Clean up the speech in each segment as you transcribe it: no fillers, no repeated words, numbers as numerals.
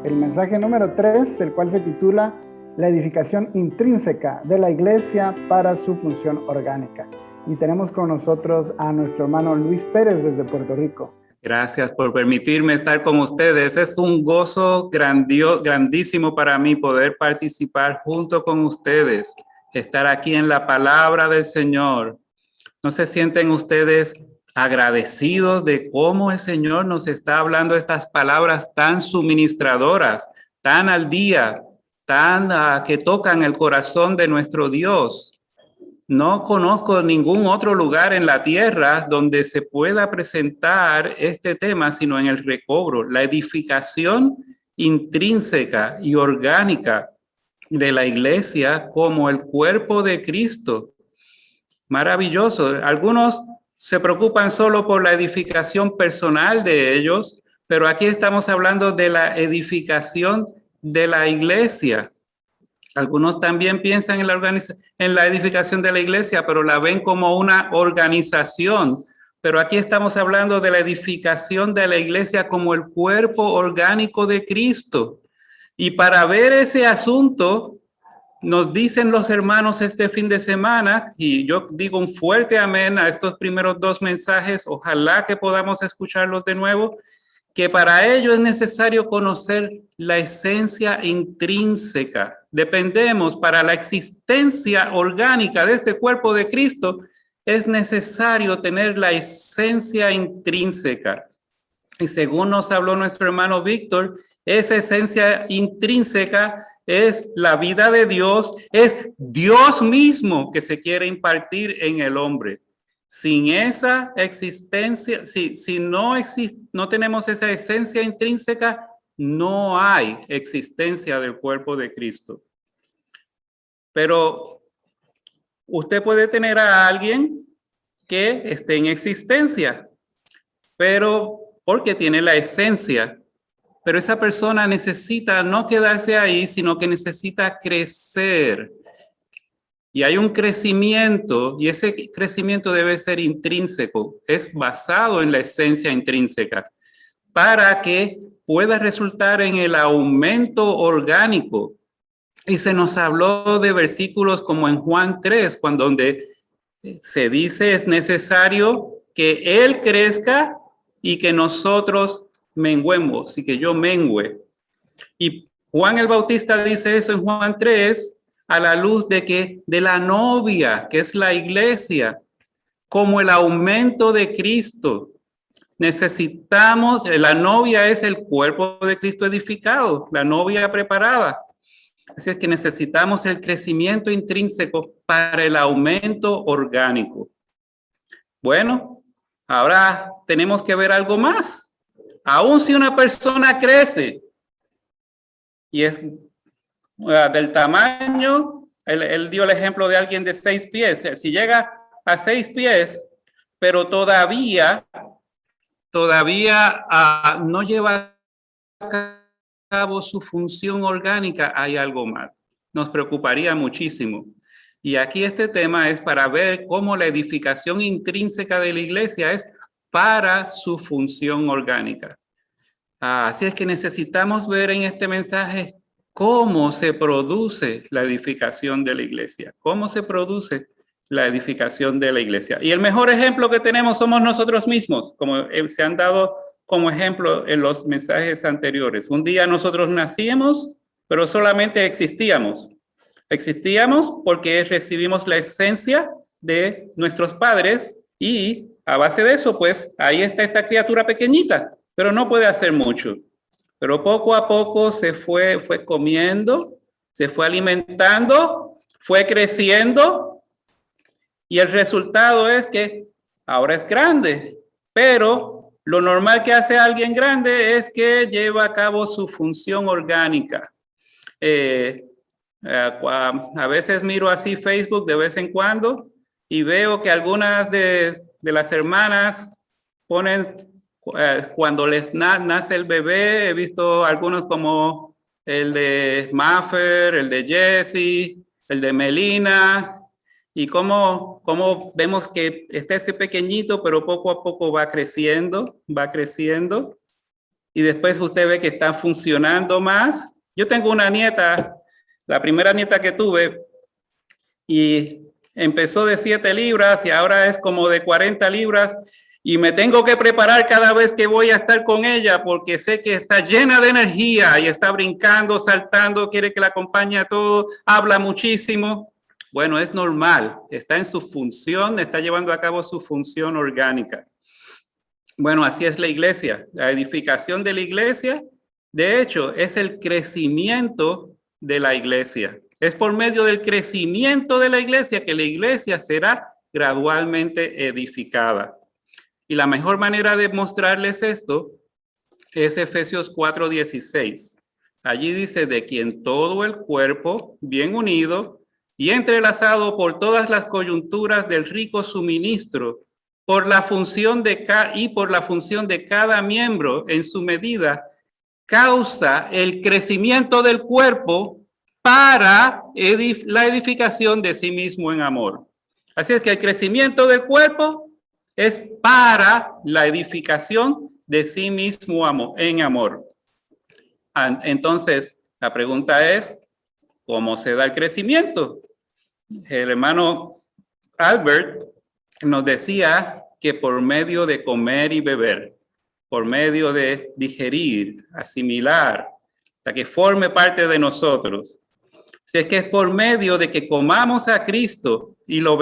el mensaje número 3, el cual se titula La edificación intrínseca de la iglesia para su función orgánica. Y tenemos con nosotros a nuestro hermano Luis Pérez desde Puerto Rico. Gracias por permitirme estar con ustedes. Es un gozo grandísimo para mí poder participar junto con ustedes, estar aquí en la palabra del Señor. ¿No se sienten ustedes agradecidos de cómo el Señor nos está hablando estas palabras tan suministradoras, tan al día, tan que tocan el corazón de nuestro Dios? No conozco ningún otro lugar en la tierra donde se pueda presentar este tema, sino en el recobro, la edificación intrínseca y orgánica de la iglesia como el cuerpo de Cristo. Maravilloso. Algunos se preocupan solo por la edificación personal de ellos, pero aquí estamos hablando de la edificación de la iglesia. Algunos también piensan en la edificación de la iglesia, pero la ven como una organización. Pero aquí estamos hablando de la edificación de la iglesia como el cuerpo orgánico de Cristo. Y para ver ese asunto, nos dicen los hermanos este fin de semana, y yo digo un fuerte amén a estos primeros dos mensajes, ojalá que podamos escucharlos de nuevo, que para ello es necesario conocer la esencia intrínseca. Dependemos para la existencia orgánica de este cuerpo de Cristo, es necesario tener la esencia intrínseca. Y según nos habló nuestro hermano Víctor, esa esencia intrínseca es la vida de Dios, es Dios mismo que se quiere impartir en el hombre. Sin esa existencia, si no tenemos esa esencia intrínseca, no hay existencia del cuerpo de Cristo. Pero usted puede tener a alguien que esté en existencia, pero porque tiene la esencia. Pero esa persona necesita no quedarse ahí, sino que necesita crecer. Y hay un crecimiento, y ese crecimiento debe ser intrínseco, es basado en la esencia intrínseca, para que pueda resultar en el aumento orgánico. Y se nos habló de versículos como en Juan 3, donde se dice es necesario que Él crezca y que nosotros menguemos, y que yo mengüe. Y Juan el Bautista dice eso en Juan 3, a la luz de la novia, que es la iglesia, como el aumento de Cristo. Necesitamos, la novia es el cuerpo de Cristo edificado, la novia preparada. Así es que necesitamos el crecimiento intrínseco para el aumento orgánico. Bueno, ahora tenemos que ver algo más. Aún si una persona crece y es del tamaño, él dio el ejemplo de alguien de 6 pies. Si llega a 6 pies, pero todavía no lleva a cabo su función orgánica, hay algo mal. Nos preocuparía muchísimo. Y aquí este tema es para ver cómo la edificación intrínseca de la iglesia es para su función orgánica. Así es que necesitamos ver en este mensaje cómo se produce la edificación de la iglesia, cómo se produce la edificación de la iglesia. Y el mejor ejemplo que tenemos somos nosotros mismos, como se han dado como ejemplo en los mensajes anteriores. Un día nosotros nacíamos, pero solamente existíamos. Existíamos porque recibimos la esencia de nuestros padres y a base de eso, pues, ahí está esta criatura pequeñita, pero no puede hacer mucho. Pero poco a poco se fue comiendo, se fue alimentando, fue creciendo y el resultado es que ahora es grande, pero lo normal que hace alguien grande es que lleva a cabo su función orgánica. A veces miro así Facebook de vez en cuando y veo que algunas de las hermanas ponen cuando les nace el bebé. He visto algunos como el de Maffer, el de Jesse, el de Melina, y cómo vemos que está este pequeñito, pero poco a poco va creciendo. y después usted ve que están funcionando más. Yo tengo una nieta, la primera nieta que tuve, y empezó de 7 libras y ahora es como de 40 libras. Y me tengo que preparar cada vez que voy a estar con ella porque sé que está llena de energía y está brincando, saltando, quiere que la acompañe a todo, habla muchísimo. Bueno, es normal, está en su función, está llevando a cabo su función orgánica. Bueno, así es la iglesia. La edificación de la iglesia, de hecho, es el crecimiento de la iglesia. Es por medio del crecimiento de la iglesia que la iglesia será gradualmente edificada. Y la mejor manera de mostrarles esto es Efesios 4:16. Allí dice, de quien todo el cuerpo, bien unido y entrelazado por todas las coyunturas del rico suministro, por la función de cada miembro en su medida, causa el crecimiento del cuerpo para la edificación de sí mismo en amor. Así es que el crecimiento del cuerpo es para la edificación de sí mismo en amor. Entonces, la pregunta es, ¿cómo se da el crecimiento? El hermano Albert nos decía que por medio de comer y beber, por medio de digerir, asimilar, hasta que forme parte de nosotros. Si es que es por medio de que comamos a Cristo y lo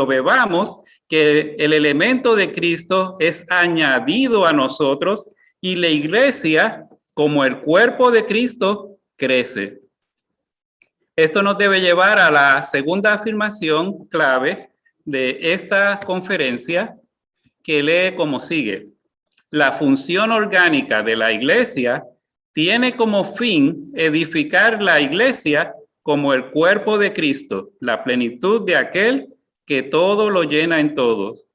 bebamos, que el elemento de Cristo es añadido a nosotros y la iglesia, como el cuerpo de Cristo, crece. Esto nos debe llevar a la segunda afirmación clave de esta conferencia, que lee como sigue. La función orgánica de la iglesia tiene como fin edificar la iglesia como el cuerpo de Cristo, la plenitud de aquel que todo lo llena en todos.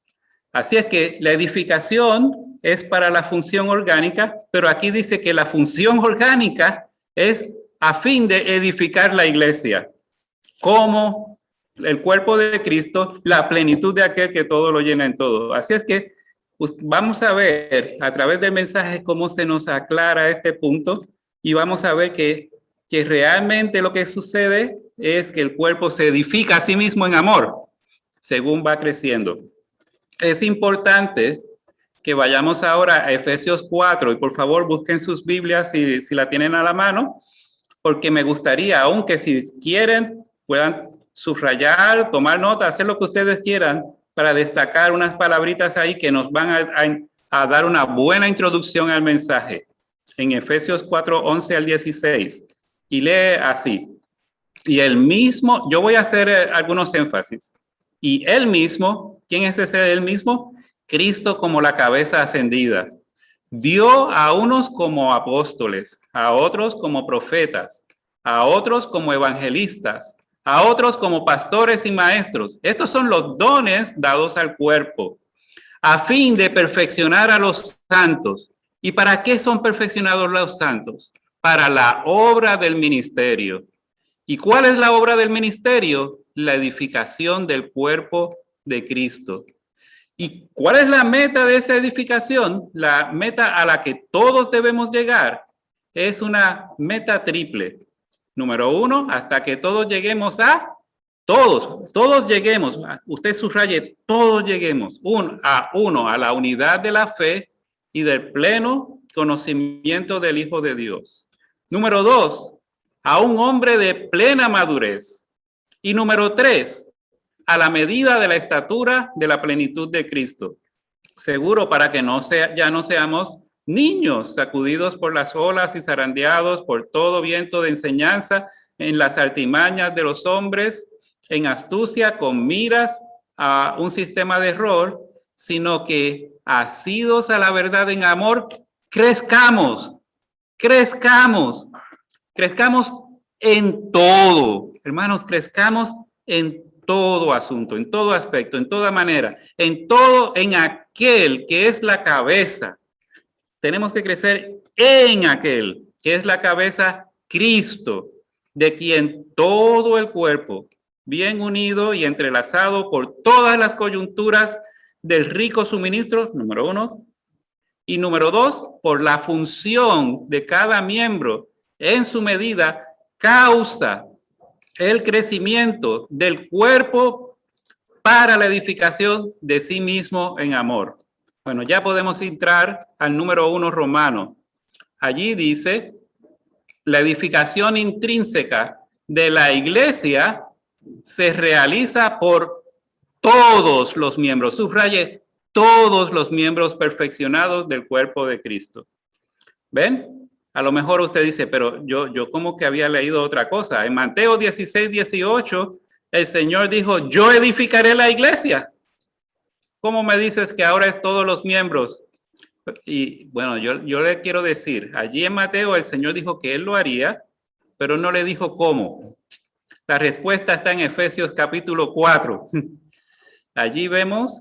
Así es que la edificación es para la función orgánica, pero aquí dice que la función orgánica es a fin de edificar la iglesia como el cuerpo de Cristo, la plenitud de aquel que todo lo llena en todo. Así es que vamos a ver a través del mensaje cómo se nos aclara este punto y vamos a ver que realmente lo que sucede es que el cuerpo se edifica a sí mismo en amor según va creciendo. Es importante que vayamos ahora a Efesios 4 y por favor busquen sus Biblias si la tienen a la mano, porque me gustaría, aunque si quieren, puedan subrayar, tomar nota, hacer lo que ustedes quieran para destacar unas palabritas ahí que nos van a dar una buena introducción al mensaje. En Efesios 4, 11 al 16. Y lee así. Y él mismo, yo voy a hacer algunos énfasis. Y él mismo, ¿quién es ese él mismo? Cristo como la cabeza ascendida. Dio a unos como apóstoles, a otros como profetas, a otros como evangelistas, a otros como pastores y maestros. Estos son los dones dados al cuerpo, a fin de perfeccionar a los santos. ¿Y para qué son perfeccionados los santos? Para la obra del ministerio. ¿Y cuál es la obra del ministerio? La edificación del cuerpo de Cristo. ¿Y cuál es la meta de esa edificación? La meta a la que todos debemos llegar es una meta triple. Número 1, hasta que todos lleguemos todos lleguemos, usted subraye, todos lleguemos, a la unidad de la fe y del pleno conocimiento del Hijo de Dios. Número 2, a un hombre de plena madurez. Y número 3, a la medida de la estatura de la plenitud de Cristo. Seguro para que ya no seamos niños sacudidos por las olas y zarandeados por todo viento de enseñanza en las artimañas de los hombres, en astucia con miras a un sistema de error, sino que asidos a la verdad en amor, crezcamos en todo. Hermanos, crezcamos en todo asunto, en todo aspecto, en toda manera, en aquel que es la cabeza. Tenemos que crecer en aquel que es la cabeza, Cristo, de quien todo el cuerpo, bien unido y entrelazado por todas las coyunturas del rico suministro, número 1, Y número 2, por la función de cada miembro en su medida causa el crecimiento del cuerpo para la edificación de sí mismo en amor. Bueno, ya podemos entrar al número 1 romano. Allí dice, la edificación intrínseca de la iglesia se realiza por todos los miembros. Subraye, todos los miembros perfeccionados del cuerpo de Cristo. ¿Ven? A lo mejor usted dice, pero yo como que había leído otra cosa. En Mateo 16:18, el Señor dijo, yo edificaré la iglesia. ¿Cómo me dices que ahora es todos los miembros? Y bueno, yo le quiero decir, allí en Mateo el Señor dijo que Él lo haría, pero no le dijo cómo. La respuesta está en Efesios capítulo 4. Allí vemos,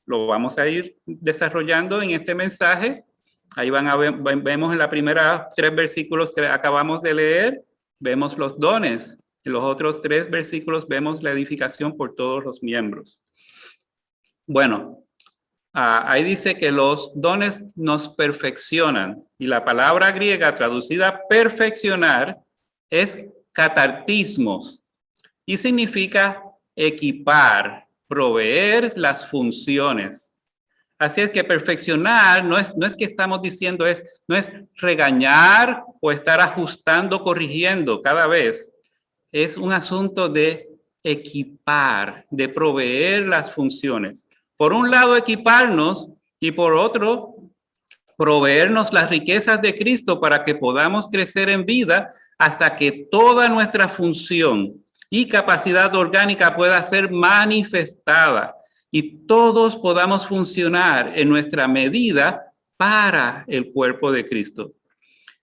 lo vamos a ir desarrollando en este mensaje. Ahí van a ver, vemos en la primera 3 versículos que acabamos de leer, vemos los dones. En los otros 3 versículos vemos la edificación por todos los miembros. Bueno, ahí dice que los dones nos perfeccionan. Y la palabra griega traducida perfeccionar es catartismos. Y significa equipar, proveer las funciones. Así es que perfeccionar no es que estamos diciendo, no es regañar o estar ajustando, corrigiendo cada vez. Es un asunto de equipar, de proveer las funciones. Por un lado, equiparnos y por otro, proveernos las riquezas de Cristo para que podamos crecer en vida hasta que toda nuestra función y capacidad orgánica pueda ser manifestada y todos podamos funcionar en nuestra medida para el cuerpo de Cristo.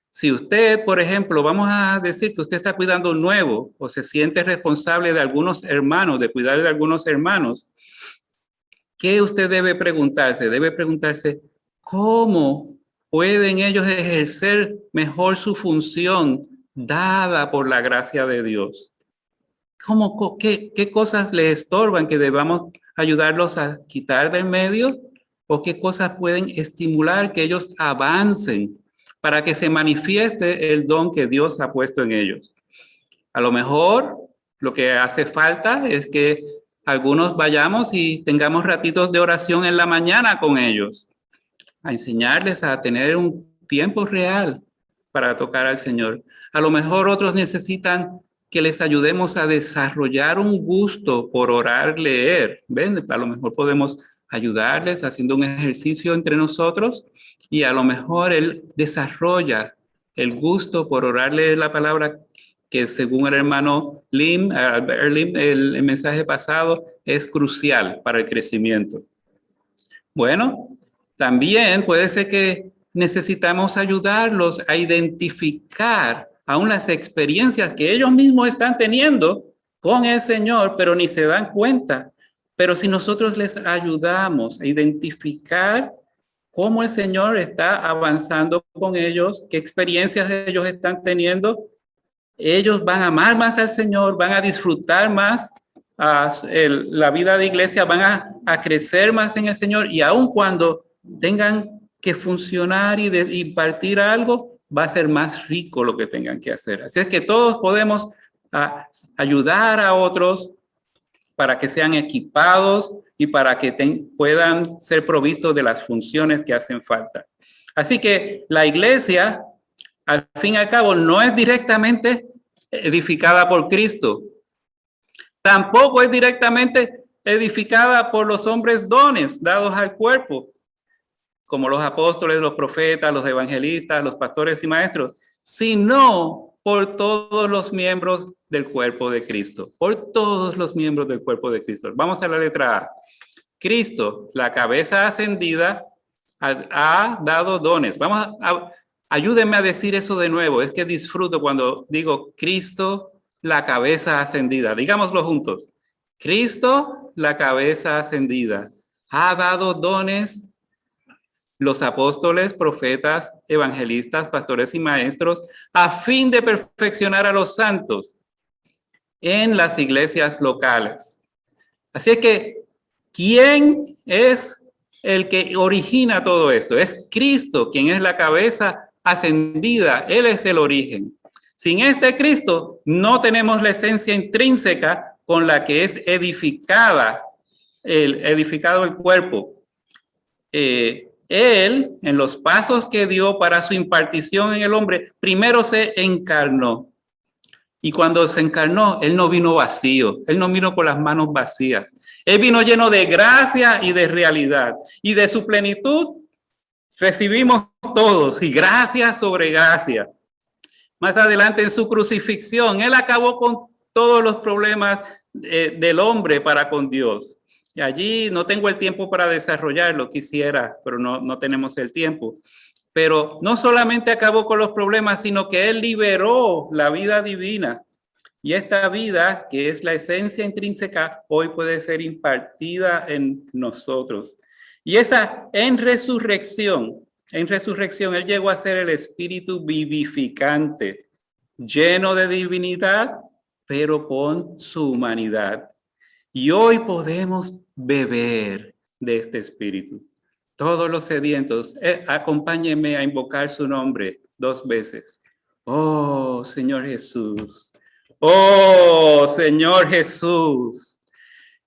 Si usted, por ejemplo, vamos a decir que usted está cuidando un nuevo o se siente responsable de algunos hermanos, de cuidar de algunos hermanos, ¿qué usted debe preguntarse? Debe preguntarse, ¿cómo pueden ellos ejercer mejor su función dada por la gracia de Dios? ¿Qué cosas les estorban que debamos ayudarlos a quitar del medio? ¿O qué cosas pueden estimular que ellos avancen para que se manifieste el don que Dios ha puesto en ellos? A lo mejor lo que hace falta es que algunos vayamos y tengamos ratitos de oración en la mañana con ellos, a enseñarles a tener un tiempo real para tocar al Señor. A lo mejor otros necesitan que les ayudemos a desarrollar un gusto por orar, leer. ¿Ven? A lo mejor podemos ayudarles haciendo un ejercicio entre nosotros y a lo mejor él desarrolla el gusto por orar, leer la palabra, que según el hermano Lim, el mensaje pasado, es crucial para el crecimiento. Bueno, también puede ser que necesitamos ayudarlos a identificar aún las experiencias que ellos mismos están teniendo con el Señor, pero ni se dan cuenta. Pero si nosotros les ayudamos a identificar cómo el Señor está avanzando con ellos, qué experiencias ellos están teniendo, ellos van a amar más al Señor, van a disfrutar más la vida de iglesia, van a crecer más en el Señor y aun cuando tengan que funcionar y impartir algo, va a ser más rico lo que tengan que hacer. Así es que todos podemos ayudar a otros para que sean equipados y para que puedan ser provistos de las funciones que hacen falta. Así que la iglesia, al fin y al cabo, no es directamente edificada por Cristo. Tampoco es directamente edificada por los hombres dones dados al cuerpo, como los apóstoles, los profetas, los evangelistas, los pastores y maestros, sino por todos los miembros del cuerpo de Cristo. Por todos los miembros del cuerpo de Cristo. Vamos a la letra A. Cristo, la cabeza ascendida, ha dado dones. Ayúdenme a decir eso de nuevo. Es que disfruto cuando digo Cristo, la cabeza ascendida. Digámoslo juntos. Cristo, la cabeza ascendida, ha dado dones. Los apóstoles, profetas, evangelistas, pastores y maestros, a fin de perfeccionar a los santos en las iglesias locales. Así es que, ¿quién es el que origina todo esto. Es Cristo quien es la cabeza ascendida. Él es el origen. Sin este Cristo no tenemos la esencia intrínseca con la que es edificado el cuerpo. Él, en los pasos que dio para su impartición en el hombre, primero se encarnó. Y cuando se encarnó, Él no vino vacío, Él no vino con las manos vacías. Él vino lleno de gracia y de realidad. Y de su plenitud recibimos todos, y gracia sobre gracia. Más adelante en su crucifixión, Él acabó con todos los problemas del hombre para con Dios. Y allí no tengo el tiempo para desarrollarlo, quisiera, pero no tenemos el tiempo. Pero no solamente acabó con los problemas, sino que Él liberó la vida divina. Y esta vida, que es la esencia intrínseca, hoy puede ser impartida en nosotros. Y esa en resurrección, Él llegó a ser el espíritu vivificante, lleno de divinidad, pero con su humanidad. Y hoy podemos beber de este espíritu. Todos los sedientos, acompáñenme a invocar su nombre 2 veces. Oh, Señor Jesús. Oh, Señor Jesús.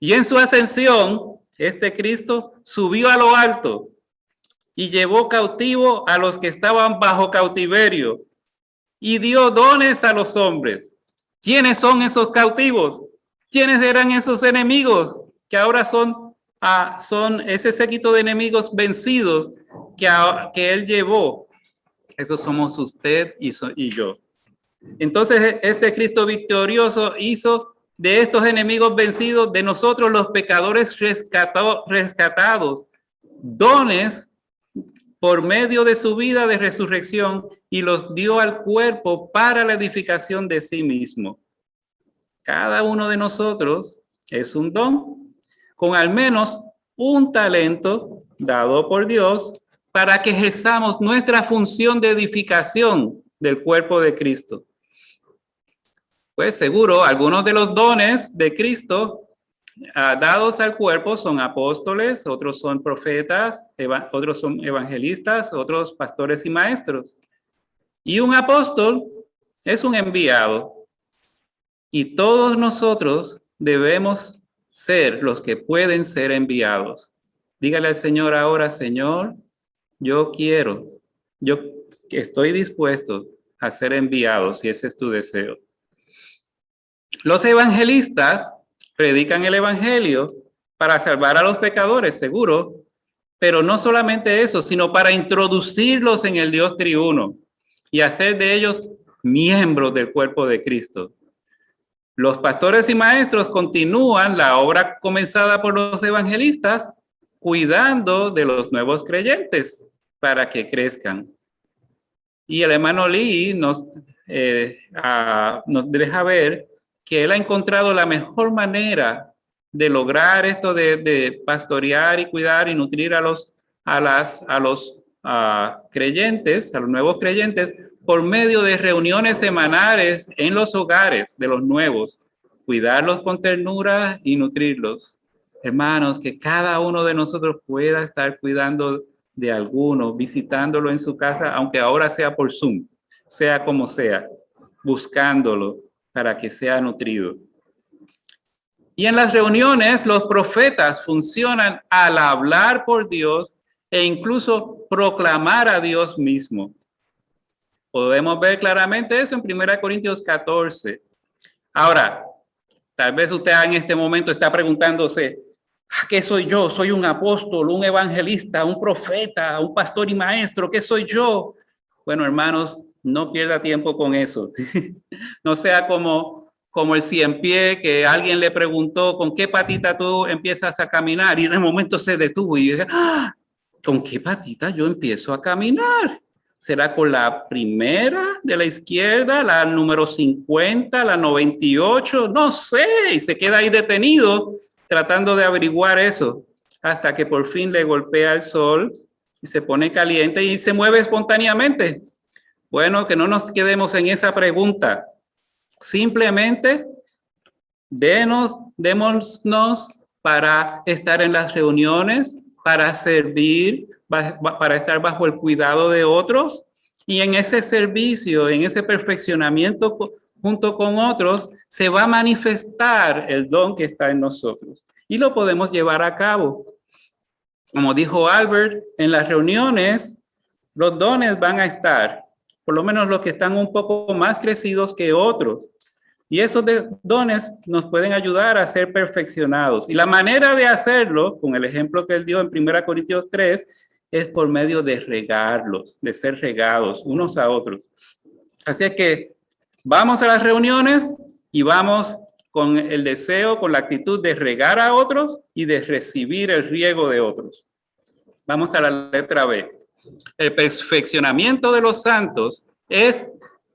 Y en su ascensión, este Cristo subió a lo alto y llevó cautivo a los que estaban bajo cautiverio y dio dones a los hombres. ¿Quiénes son esos cautivos? ¿Quiénes eran esos enemigos que ahora son ese séquito de enemigos vencidos que Él llevó? Esos somos usted y yo. Entonces, este Cristo victorioso hizo de estos enemigos vencidos, de nosotros los pecadores rescatados, dones por medio de su vida de resurrección, y los dio al cuerpo para la edificación de sí mismo. Cada uno de nosotros es un don, con al menos un talento dado por Dios para que ejerzamos nuestra función de edificación del cuerpo de Cristo. Pues seguro, algunos de los dones de Cristo dados al cuerpo son apóstoles, otros son profetas, otros son evangelistas, otros pastores y maestros. Y un apóstol es un enviado. Y todos nosotros debemos ser los que pueden ser enviados. Dígale al Señor ahora: Señor, yo estoy dispuesto a ser enviado, si ese es tu deseo. Los evangelistas predican el evangelio para salvar a los pecadores, seguro, pero no solamente eso, sino para introducirlos en el Dios triuno y hacer de ellos miembros del cuerpo de Cristo. Los pastores y maestros continúan la obra comenzada por los evangelistas, cuidando de los nuevos creyentes para que crezcan. Y el hermano Lee nos deja ver que él ha encontrado la mejor manera de lograr esto de pastorear y cuidar y nutrir a los creyentes, a los nuevos creyentes, por medio de reuniones semanales en los hogares de los nuevos, cuidarlos con ternura y nutrirlos. Hermanos, que cada uno de nosotros pueda estar cuidando de alguno, visitándolo en su casa, aunque ahora sea por Zoom, sea como sea, buscándolo para que sea nutrido. Y en las reuniones, los profetas funcionan al hablar por Dios e incluso proclamar a Dios mismo. Podemos ver claramente eso en 1 Corintios 14. Ahora, tal vez usted en este momento está preguntándose: ¿qué soy yo? ¿Soy un apóstol, un evangelista, un profeta, un pastor y maestro? ¿Qué soy yo? Bueno, hermanos, no pierda tiempo con eso. No sea como el ciempié, que alguien le preguntó: ¿con qué patita tú empiezas a caminar? Y de momento se detuvo y dice: ¿con qué patita yo empiezo a caminar? ¿Será con la primera de la izquierda, la número 50, la 98? No sé. Y se queda ahí detenido tratando de averiguar eso, hasta que por fin le golpea el sol y se pone caliente y se mueve espontáneamente. Bueno, que no nos quedemos en esa pregunta. Simplemente démonos para estar en las reuniones, para servir, para estar bajo el cuidado de otros. Y en ese servicio, en ese perfeccionamiento junto con otros, se va a manifestar el don que está en nosotros. Y lo podemos llevar a cabo. Como dijo Albert, en las reuniones, los dones van a estar, por lo menos los que están un poco más crecidos que otros. Y esos dones nos pueden ayudar a ser perfeccionados. Y la manera de hacerlo, con el ejemplo que él dio en 1 Corintios 3, es por medio de regarlos, de ser regados unos a otros. Así es que vamos a las reuniones y vamos con el deseo, con la actitud de regar a otros y de recibir el riego de otros. Vamos a la letra B. El perfeccionamiento de los santos es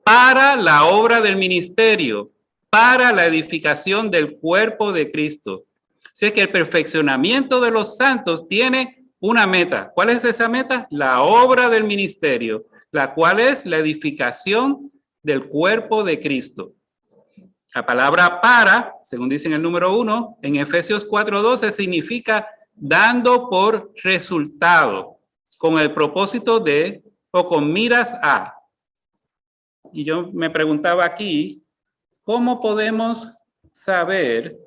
para la obra del ministerio, para la edificación del cuerpo de Cristo. Así que el perfeccionamiento de los santos tiene una meta. ¿Cuál es esa meta? La obra del ministerio, la cual es la edificación del cuerpo de Cristo. La palabra para, según dice en el número 1, en Efesios 4:12 significa dando por resultado, con el propósito de o con miras a. Y yo me preguntaba aquí, ¿cómo podemos saber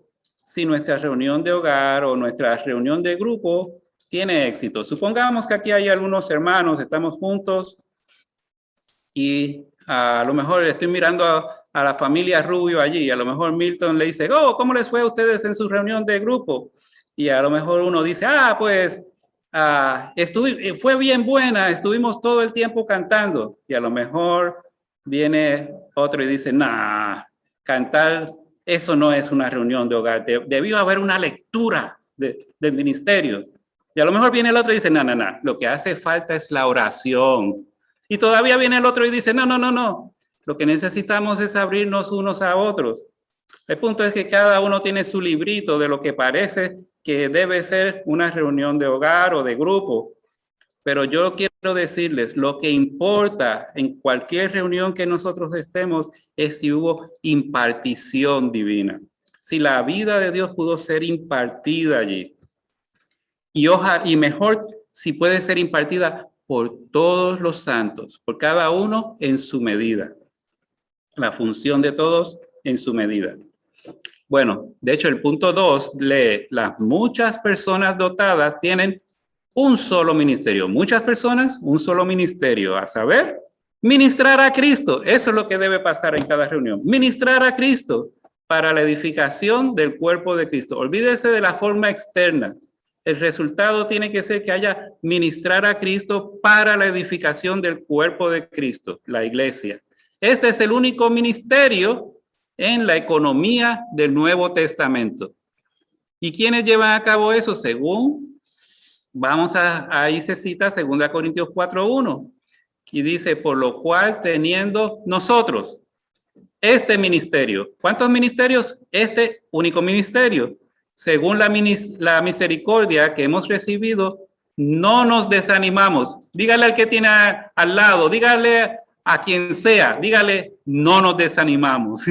si nuestra reunión de hogar o nuestra reunión de grupo tiene éxito? Supongamos que aquí hay algunos hermanos, estamos juntos y a lo mejor estoy mirando a la familia Rubio allí. A lo mejor Milton le dice, oh, ¿cómo les fue a ustedes en su reunión de grupo? Y a lo mejor uno dice, pues fue bien buena, estuvimos todo el tiempo cantando. Y a lo mejor viene otro y dice, cantar, eso no es una reunión de hogar. Debió haber una lectura del ministerio. Y a lo mejor viene el otro y dice, no, lo que hace falta es la oración. Y todavía viene el otro y dice, no. Lo que necesitamos es abrirnos unos a otros. El punto es que cada uno tiene su librito de lo que parece que debe ser una reunión de hogar o de grupo. Pero yo quiero decirles, lo que importa en cualquier reunión que nosotros estemos es si hubo impartición divina. Si la vida de Dios pudo ser impartida allí. Y mejor si puede ser impartida por todos los santos, por cada uno en su medida. La función de todos en su medida. Bueno, de hecho el punto 2 lee, las muchas personas dotadas tienen un solo ministerio. Muchas personas, un solo ministerio, a saber, ministrar a Cristo. Eso es lo que debe pasar en cada reunión. Ministrar a Cristo para la edificación del cuerpo de Cristo. Olvídese de la forma externa. El resultado tiene que ser que haya ministrar a Cristo para la edificación del cuerpo de Cristo, la iglesia. Este es el único ministerio en la economía del Nuevo Testamento. ¿Y quiénes llevan a cabo eso? Según, ahí se cita 2 Corintios 4:1, y dice, por lo cual teniendo nosotros este ministerio. ¿Cuántos ministerios? Este único ministerio. Según la misericordia que hemos recibido, no nos desanimamos. Dígale al que tiene al lado, dígale a quien sea, dígale, no nos desanimamos.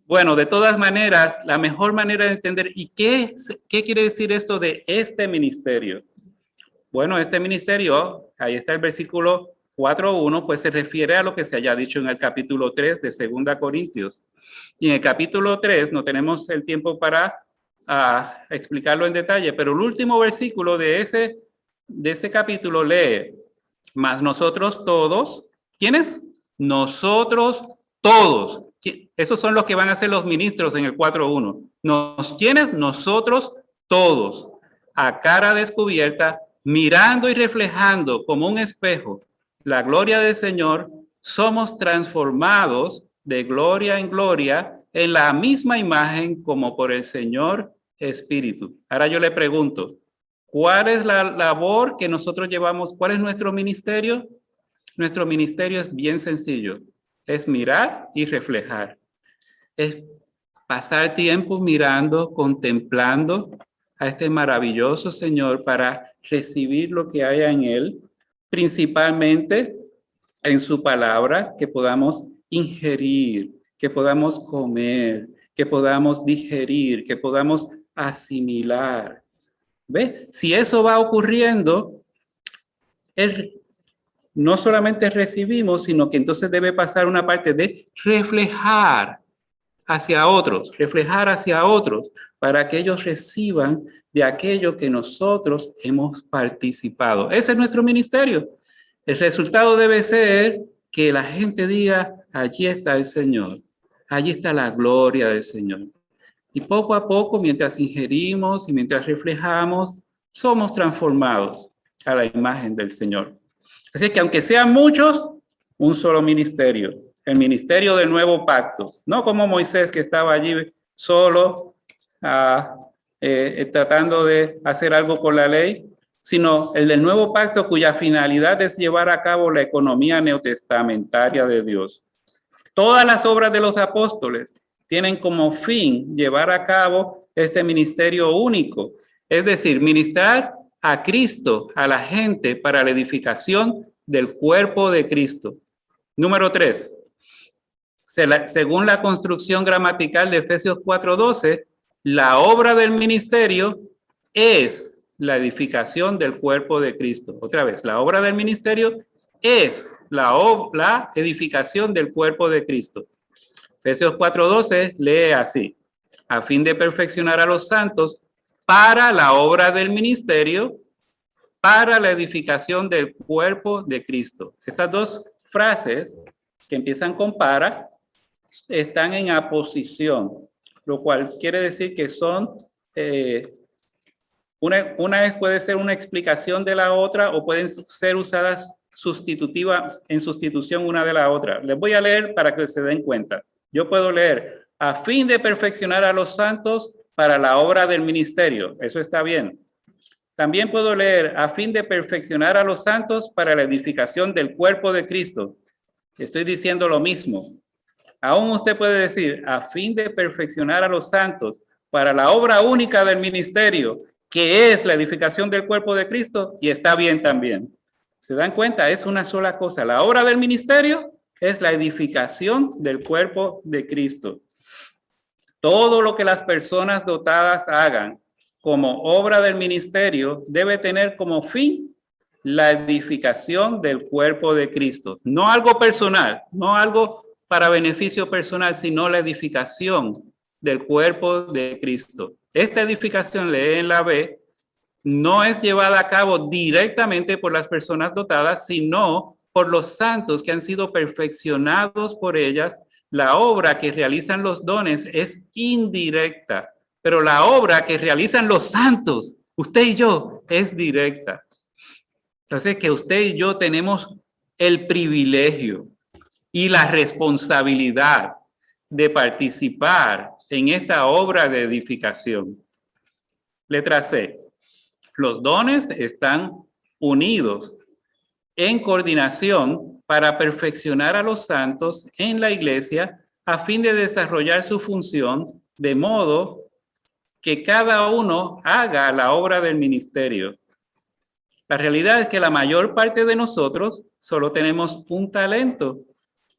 Bueno, de todas maneras, la mejor manera de entender, ¿y qué quiere decir esto de este ministerio? Bueno, este ministerio, ahí está el versículo 4:1, pues se refiere a lo que se haya dicho en el capítulo 3 de 2 Corintios. Y en el capítulo 3, no tenemos el tiempo para explicarlo en detalle, pero el último versículo de ese capítulo lee, mas nosotros todos, ¿quiénes? Nosotros todos. Esos son los que van a ser los ministros en el 4:1. ¿Quiénes? Nosotros todos, a cara descubierta, mirando y reflejando como un espejo la gloria del Señor, somos transformados de gloria en gloria en la misma imagen como por el Señor Espíritu. Ahora yo le pregunto, ¿cuál es la labor que nosotros llevamos? ¿Cuál es nuestro ministerio? Nuestro ministerio es bien sencillo. Es mirar y reflejar. Es pasar tiempo mirando, contemplando a este maravilloso Señor para recibir lo que haya en Él, principalmente en su palabra, que podamos ingerir, que podamos comer, que podamos digerir, que podamos asimilar. ¿Ve? Si eso va ocurriendo, no solamente recibimos, sino que entonces debe pasar una parte de reflejar hacia otros, para que ellos reciban de aquello que nosotros hemos participado. Ese es nuestro ministerio. El resultado debe ser que la gente diga, allí está el Señor, allí está la gloria del Señor. Y poco a poco, mientras ingerimos y mientras reflejamos, somos transformados a la imagen del Señor. Así que aunque sean muchos, un solo ministerio, el ministerio del nuevo pacto, no como Moisés que estaba allí solo tratando de hacer algo con la ley, sino el del nuevo pacto cuya finalidad es llevar a cabo la economía neotestamentaria de Dios. Todas las obras de los apóstoles tienen como fin llevar a cabo este ministerio único, es decir, ministrar a Cristo, a la gente, para la edificación del cuerpo de Cristo. Número 3. Según la construcción gramatical de Efesios 4:12, la obra del ministerio es la edificación del cuerpo de Cristo. Otra vez, la obra del ministerio es la edificación del cuerpo de Cristo. Efesios 4:12 lee así: a fin de perfeccionar a los santos para la obra del ministerio, para la edificación del cuerpo de Cristo. Estas dos frases que empiezan con para están en aposición, lo cual quiere decir que son una vez puede ser una explicación de la otra o pueden ser usadas sustitutivas en sustitución una de la otra. Les voy a leer para que se den cuenta. Yo puedo leer a fin de perfeccionar a los santos para la obra del ministerio. Eso está bien. También puedo leer a fin de perfeccionar a los santos para la edificación del cuerpo de Cristo. Estoy diciendo lo mismo. Aún usted puede decir a fin de perfeccionar a los santos para la obra única del ministerio, que es la edificación del cuerpo de Cristo, y está bien también. ¿Se dan cuenta? Es una sola cosa. La obra del ministerio es la edificación del cuerpo de Cristo. Todo lo que las personas dotadas hagan como obra del ministerio debe tener como fin la edificación del cuerpo de Cristo. No algo personal, no algo para beneficio personal, sino la edificación del cuerpo de Cristo. Esta edificación, lee en la B, no es llevada a cabo directamente por las personas dotadas, sino por los santos que han sido perfeccionados por ellas. La obra que realizan los dones es indirecta, pero la obra que realizan los santos, usted y yo, es directa. Entonces, que usted y yo tenemos el privilegio y la responsabilidad de participar en esta obra de edificación. Letra C. Los dones están unidos en coordinación para perfeccionar a los santos en la iglesia a fin de desarrollar su función de modo que cada uno haga la obra del ministerio. La realidad es que la mayor parte de nosotros solo tenemos un talento,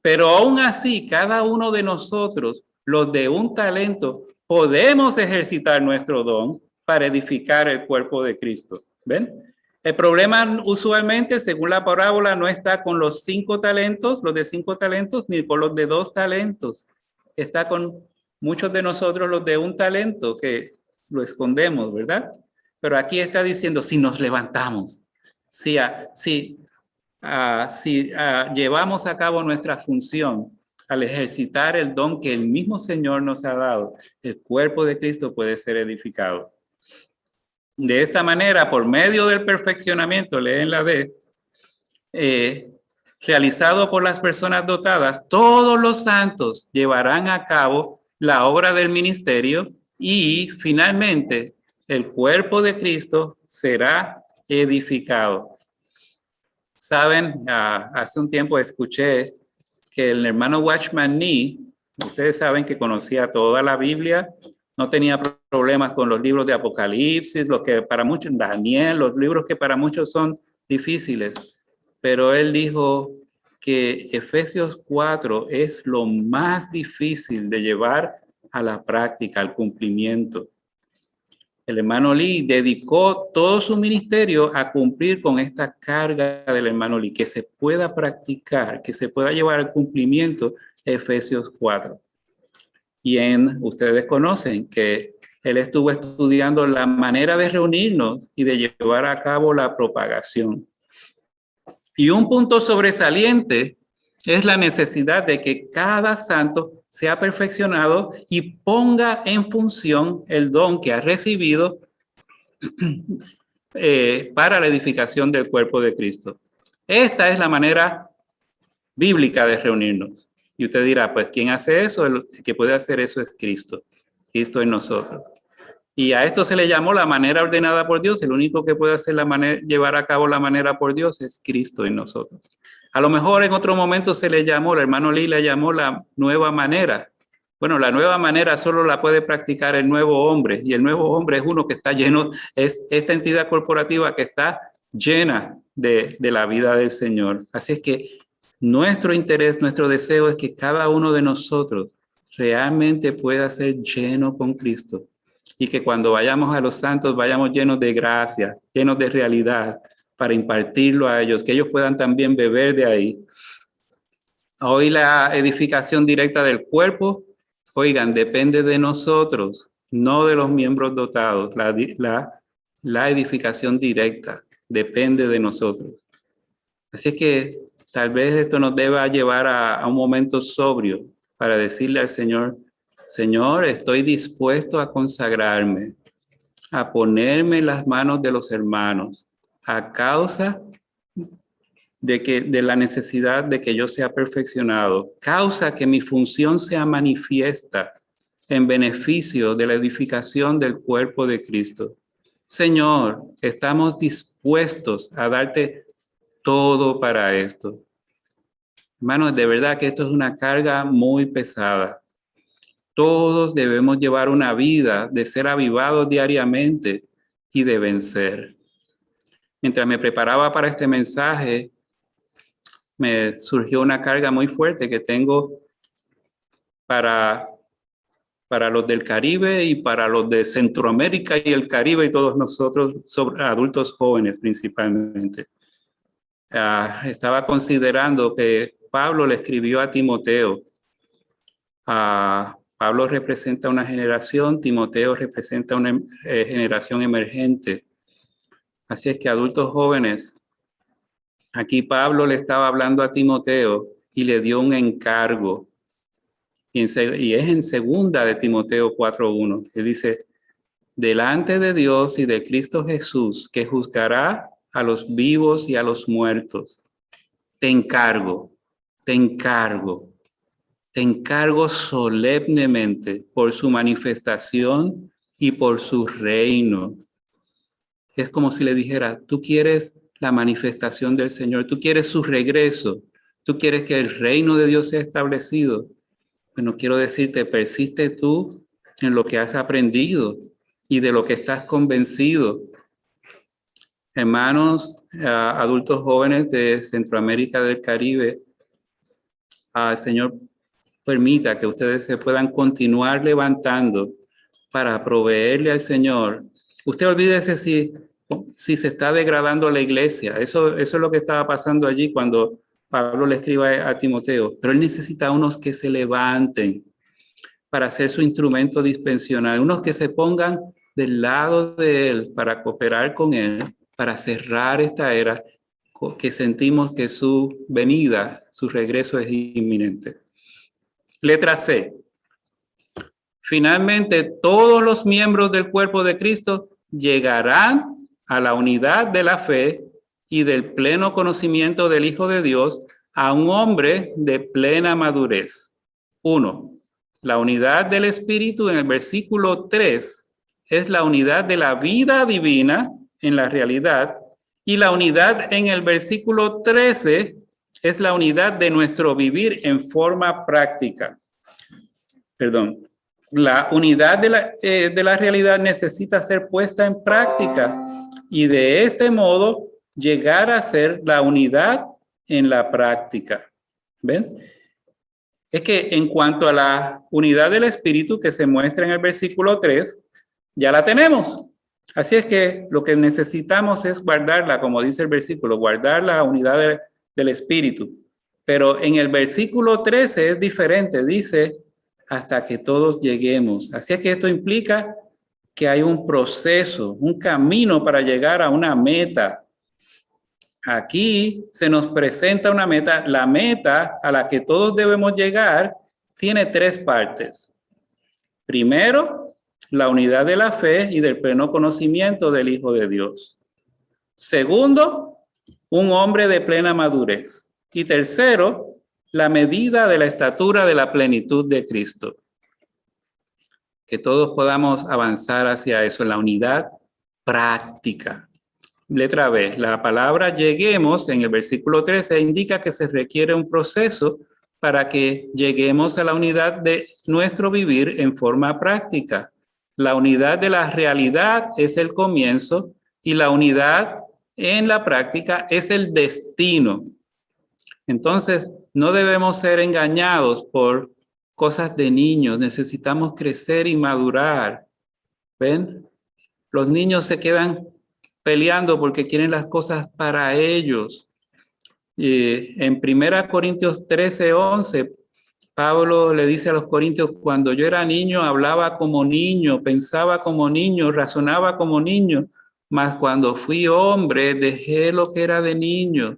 pero aún así cada uno de nosotros, los de un talento, podemos ejercitar nuestro don para edificar el cuerpo de Cristo. ¿Ven? El problema usualmente, según la parábola, no está con los 5 talentos, los de 5 talentos, ni con los de 2 talentos. Está con muchos de nosotros los de un talento, que lo escondemos, ¿verdad? Pero aquí está diciendo, si nos levantamos, si llevamos a cabo nuestra función al ejercitar el don que el mismo Señor nos ha dado, el cuerpo de Cristo puede ser edificado. De esta manera, por medio del perfeccionamiento, leen la D, realizado por las personas dotadas, todos los santos llevarán a cabo la obra del ministerio y finalmente el cuerpo de Cristo será edificado. Saben, hace un tiempo escuché que el hermano Watchman Nee, ustedes saben que conocía toda la Biblia, no tenía problemas con los libros de Apocalipsis, lo que para muchos, Daniel, los libros que para muchos son difíciles, pero él dijo que Efesios 4 es lo más difícil de llevar a la práctica, al cumplimiento. El hermano Lee dedicó todo su ministerio a cumplir con esta carga del hermano Lee, que se pueda practicar, que se pueda llevar al cumplimiento Efesios 4. Y ustedes conocen que él estuvo estudiando la manera de reunirnos y de llevar a cabo la propagación. Y un punto sobresaliente es la necesidad de que cada santo sea perfeccionado y ponga en función el don que ha recibido para la edificación del cuerpo de Cristo. Esta es la manera bíblica de reunirnos. Y usted dirá, pues, ¿quién hace eso? El que puede hacer eso es Cristo. Cristo en nosotros. Y a esto se le llamó la manera ordenada por Dios. El único que puede hacer llevar a cabo la manera por Dios es Cristo en nosotros. A lo mejor en otro momento se le llamó, el hermano Lee le llamó la nueva manera. Bueno, la nueva manera solo la puede practicar el nuevo hombre. Y el nuevo hombre es uno que está lleno, es esta entidad corporativa que está llena de la vida del Señor. Así es que nuestro interés, nuestro deseo es que cada uno de nosotros realmente pueda ser lleno con Cristo. Y que cuando vayamos a los santos vayamos llenos de gracia, llenos de realidad, para impartirlo a ellos, que ellos puedan también beber de ahí. Hoy la edificación directa del cuerpo, oigan, depende de nosotros, no de los miembros dotados. La edificación directa depende de nosotros. Así es que tal vez esto nos deba llevar a un momento sobrio para decirle al Señor, Señor, estoy dispuesto a consagrarme, a ponerme en las manos de los hermanos, a causa de la necesidad de que yo sea perfeccionado, causa que mi función sea manifiesta en beneficio de la edificación del cuerpo de Cristo. Señor, estamos dispuestos a darte todo para esto. Hermanos, de verdad que esto es una carga muy pesada. Todos debemos llevar una vida de ser avivados diariamente y de vencer. Mientras me preparaba para este mensaje, me surgió una carga muy fuerte que tengo para los del Caribe y para los de Centroamérica y el Caribe y todos nosotros, sobre adultos jóvenes principalmente. Estaba considerando que Pablo le escribió a Timoteo. Pablo representa una generación, Timoteo representa una generación emergente. Así es que adultos jóvenes, aquí Pablo le estaba hablando a Timoteo y le dio un encargo. Y es en segunda de Timoteo 4:1, que dice, delante de Dios y de Cristo Jesús, que juzgará a los vivos y a los muertos. Te encargo solemnemente por su manifestación y por su reino. Es como si le dijera, tú quieres la manifestación del Señor, tú quieres su regreso, tú quieres que el reino de Dios sea establecido. Bueno, quiero decirte, persiste tú en lo que has aprendido y de lo que estás convencido. Hermanos, adultos jóvenes de Centroamérica, del Caribe, Señor, permita que ustedes se puedan continuar levantando para proveerle al Señor. Usted olvídese si se está degradando la iglesia. Eso es lo que estaba pasando allí cuando Pablo le escribe a Timoteo. Pero él necesita unos que se levanten para ser su instrumento dispensional, unos que se pongan del lado de él para cooperar con él, para cerrar esta era que sentimos que su venida, su regreso es inminente. Letra C. Finalmente, todos los miembros del cuerpo de Cristo llegarán a la unidad de la fe y del pleno conocimiento del Hijo de Dios, a un hombre de plena madurez. 1. La unidad del Espíritu en el versículo 3 es la unidad de la vida divina en la realidad, y la unidad en el versículo 13 es la unidad de nuestro vivir en forma práctica. Perdón. La unidad de la realidad necesita ser puesta en práctica y de este modo llegar a ser la unidad en la práctica. ¿Ven? Es que en cuanto a la unidad del Espíritu que se muestra en el versículo 3, ya la tenemos. Así es que lo que necesitamos es guardarla, como dice el versículo, guardar la unidad del Espíritu. Pero en el versículo 13 es diferente, dice, hasta que todos lleguemos. Así es que esto implica que hay un proceso, un camino para llegar a una meta. Aquí se nos presenta una meta. La meta a la que todos debemos llegar tiene 3 partes. Primero, la unidad de la fe y del pleno conocimiento del Hijo de Dios. Segundo, un hombre de plena madurez. Y tercero, la medida de la estatura de la plenitud de Cristo. Que todos podamos avanzar hacia eso, en la unidad práctica. Letra B, la palabra lleguemos en el versículo 13 indica que se requiere un proceso para que lleguemos a la unidad de nuestro vivir en forma práctica. La unidad de la realidad es el comienzo y la unidad en la práctica es el destino. Entonces, no debemos ser engañados por cosas de niños. Necesitamos crecer y madurar. ¿Ven? Los niños se quedan peleando porque quieren las cosas para ellos. En 1 Corintios 13:11, Pablo le dice a los corintios, cuando yo era niño hablaba como niño, pensaba como niño, razonaba como niño, mas cuando fui hombre dejé lo que era de niño.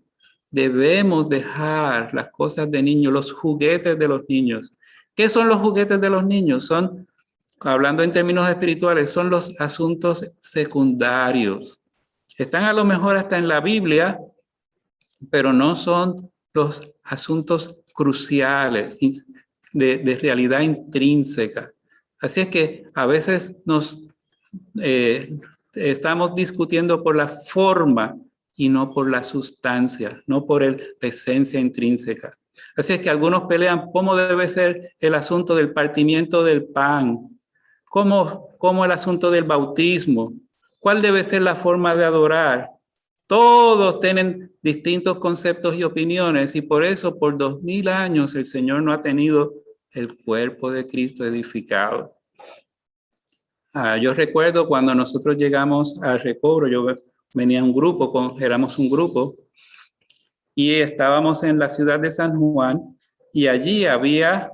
Debemos dejar las cosas de niño, los juguetes de los niños. ¿Qué son los juguetes de los niños? Son, hablando en términos espirituales, son los asuntos secundarios. Están a lo mejor hasta en la Biblia, pero no son los asuntos cruciales de realidad intrínseca. Así es que a veces nos estamos discutiendo por la forma y no por la sustancia, no por la esencia intrínseca. Así es que algunos pelean cómo debe ser el asunto del partimiento del pan, cómo el asunto del bautismo, cuál debe ser la forma de adorar. Todos tienen distintos conceptos y opiniones y por eso por 2000 años el Señor no ha tenido el cuerpo de Cristo edificado. Yo recuerdo cuando nosotros llegamos al recobro, yo venía un grupo, éramos un grupo y estábamos en la ciudad de San Juan y allí había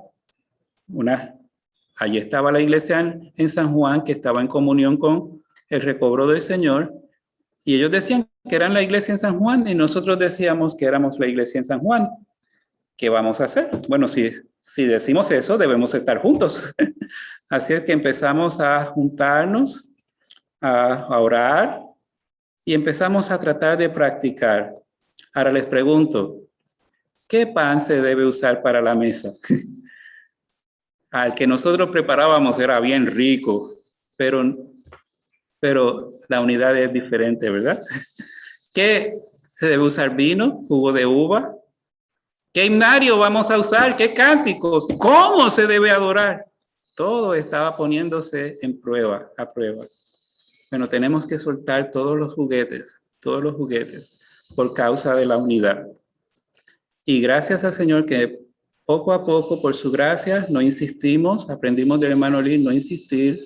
allí estaba la iglesia en San Juan que estaba en comunión con el recobro del Señor. Y ellos decían que eran la iglesia en San Juan y nosotros decíamos que éramos la iglesia en San Juan. ¿Qué vamos a hacer? Bueno, si decimos eso, debemos estar juntos. Así es que empezamos a juntarnos, a orar y empezamos a tratar de practicar. Ahora les pregunto, ¿qué pan se debe usar para la mesa? Al que nosotros preparábamos era bien rico, pero la unidad es diferente, ¿verdad? ¿Qué se debe usar? ¿Vino? ¿Jugo de uva? ¿Qué himnario vamos a usar? ¿Qué cánticos? ¿Cómo se debe adorar? Todo estaba poniéndose a prueba. Bueno, tenemos que soltar todos los juguetes, por causa de la unidad. Y gracias al Señor que poco a poco, por su gracia, no insistimos, aprendimos del hermano Lee, no insistir,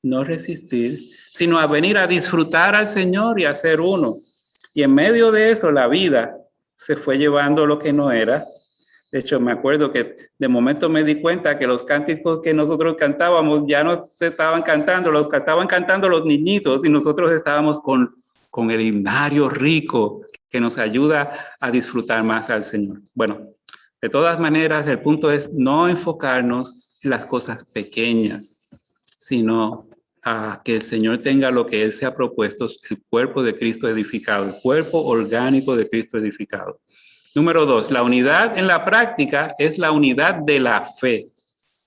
no resistir, sino a venir a disfrutar al Señor y a ser uno. Y en medio de eso, la vida se fue llevando lo que no era. De hecho, me acuerdo que de momento me di cuenta que los cánticos que nosotros cantábamos ya no se estaban cantando, los estaban cantando los niñitos y nosotros estábamos con el himnario rico que nos ayuda a disfrutar más al Señor. Bueno, de todas maneras, el punto es no enfocarnos en las cosas pequeñas, sino a que el Señor tenga lo que Él se ha propuesto, el cuerpo de Cristo edificado, el cuerpo orgánico de Cristo edificado. Número 2, la unidad en la práctica es la unidad de la fe.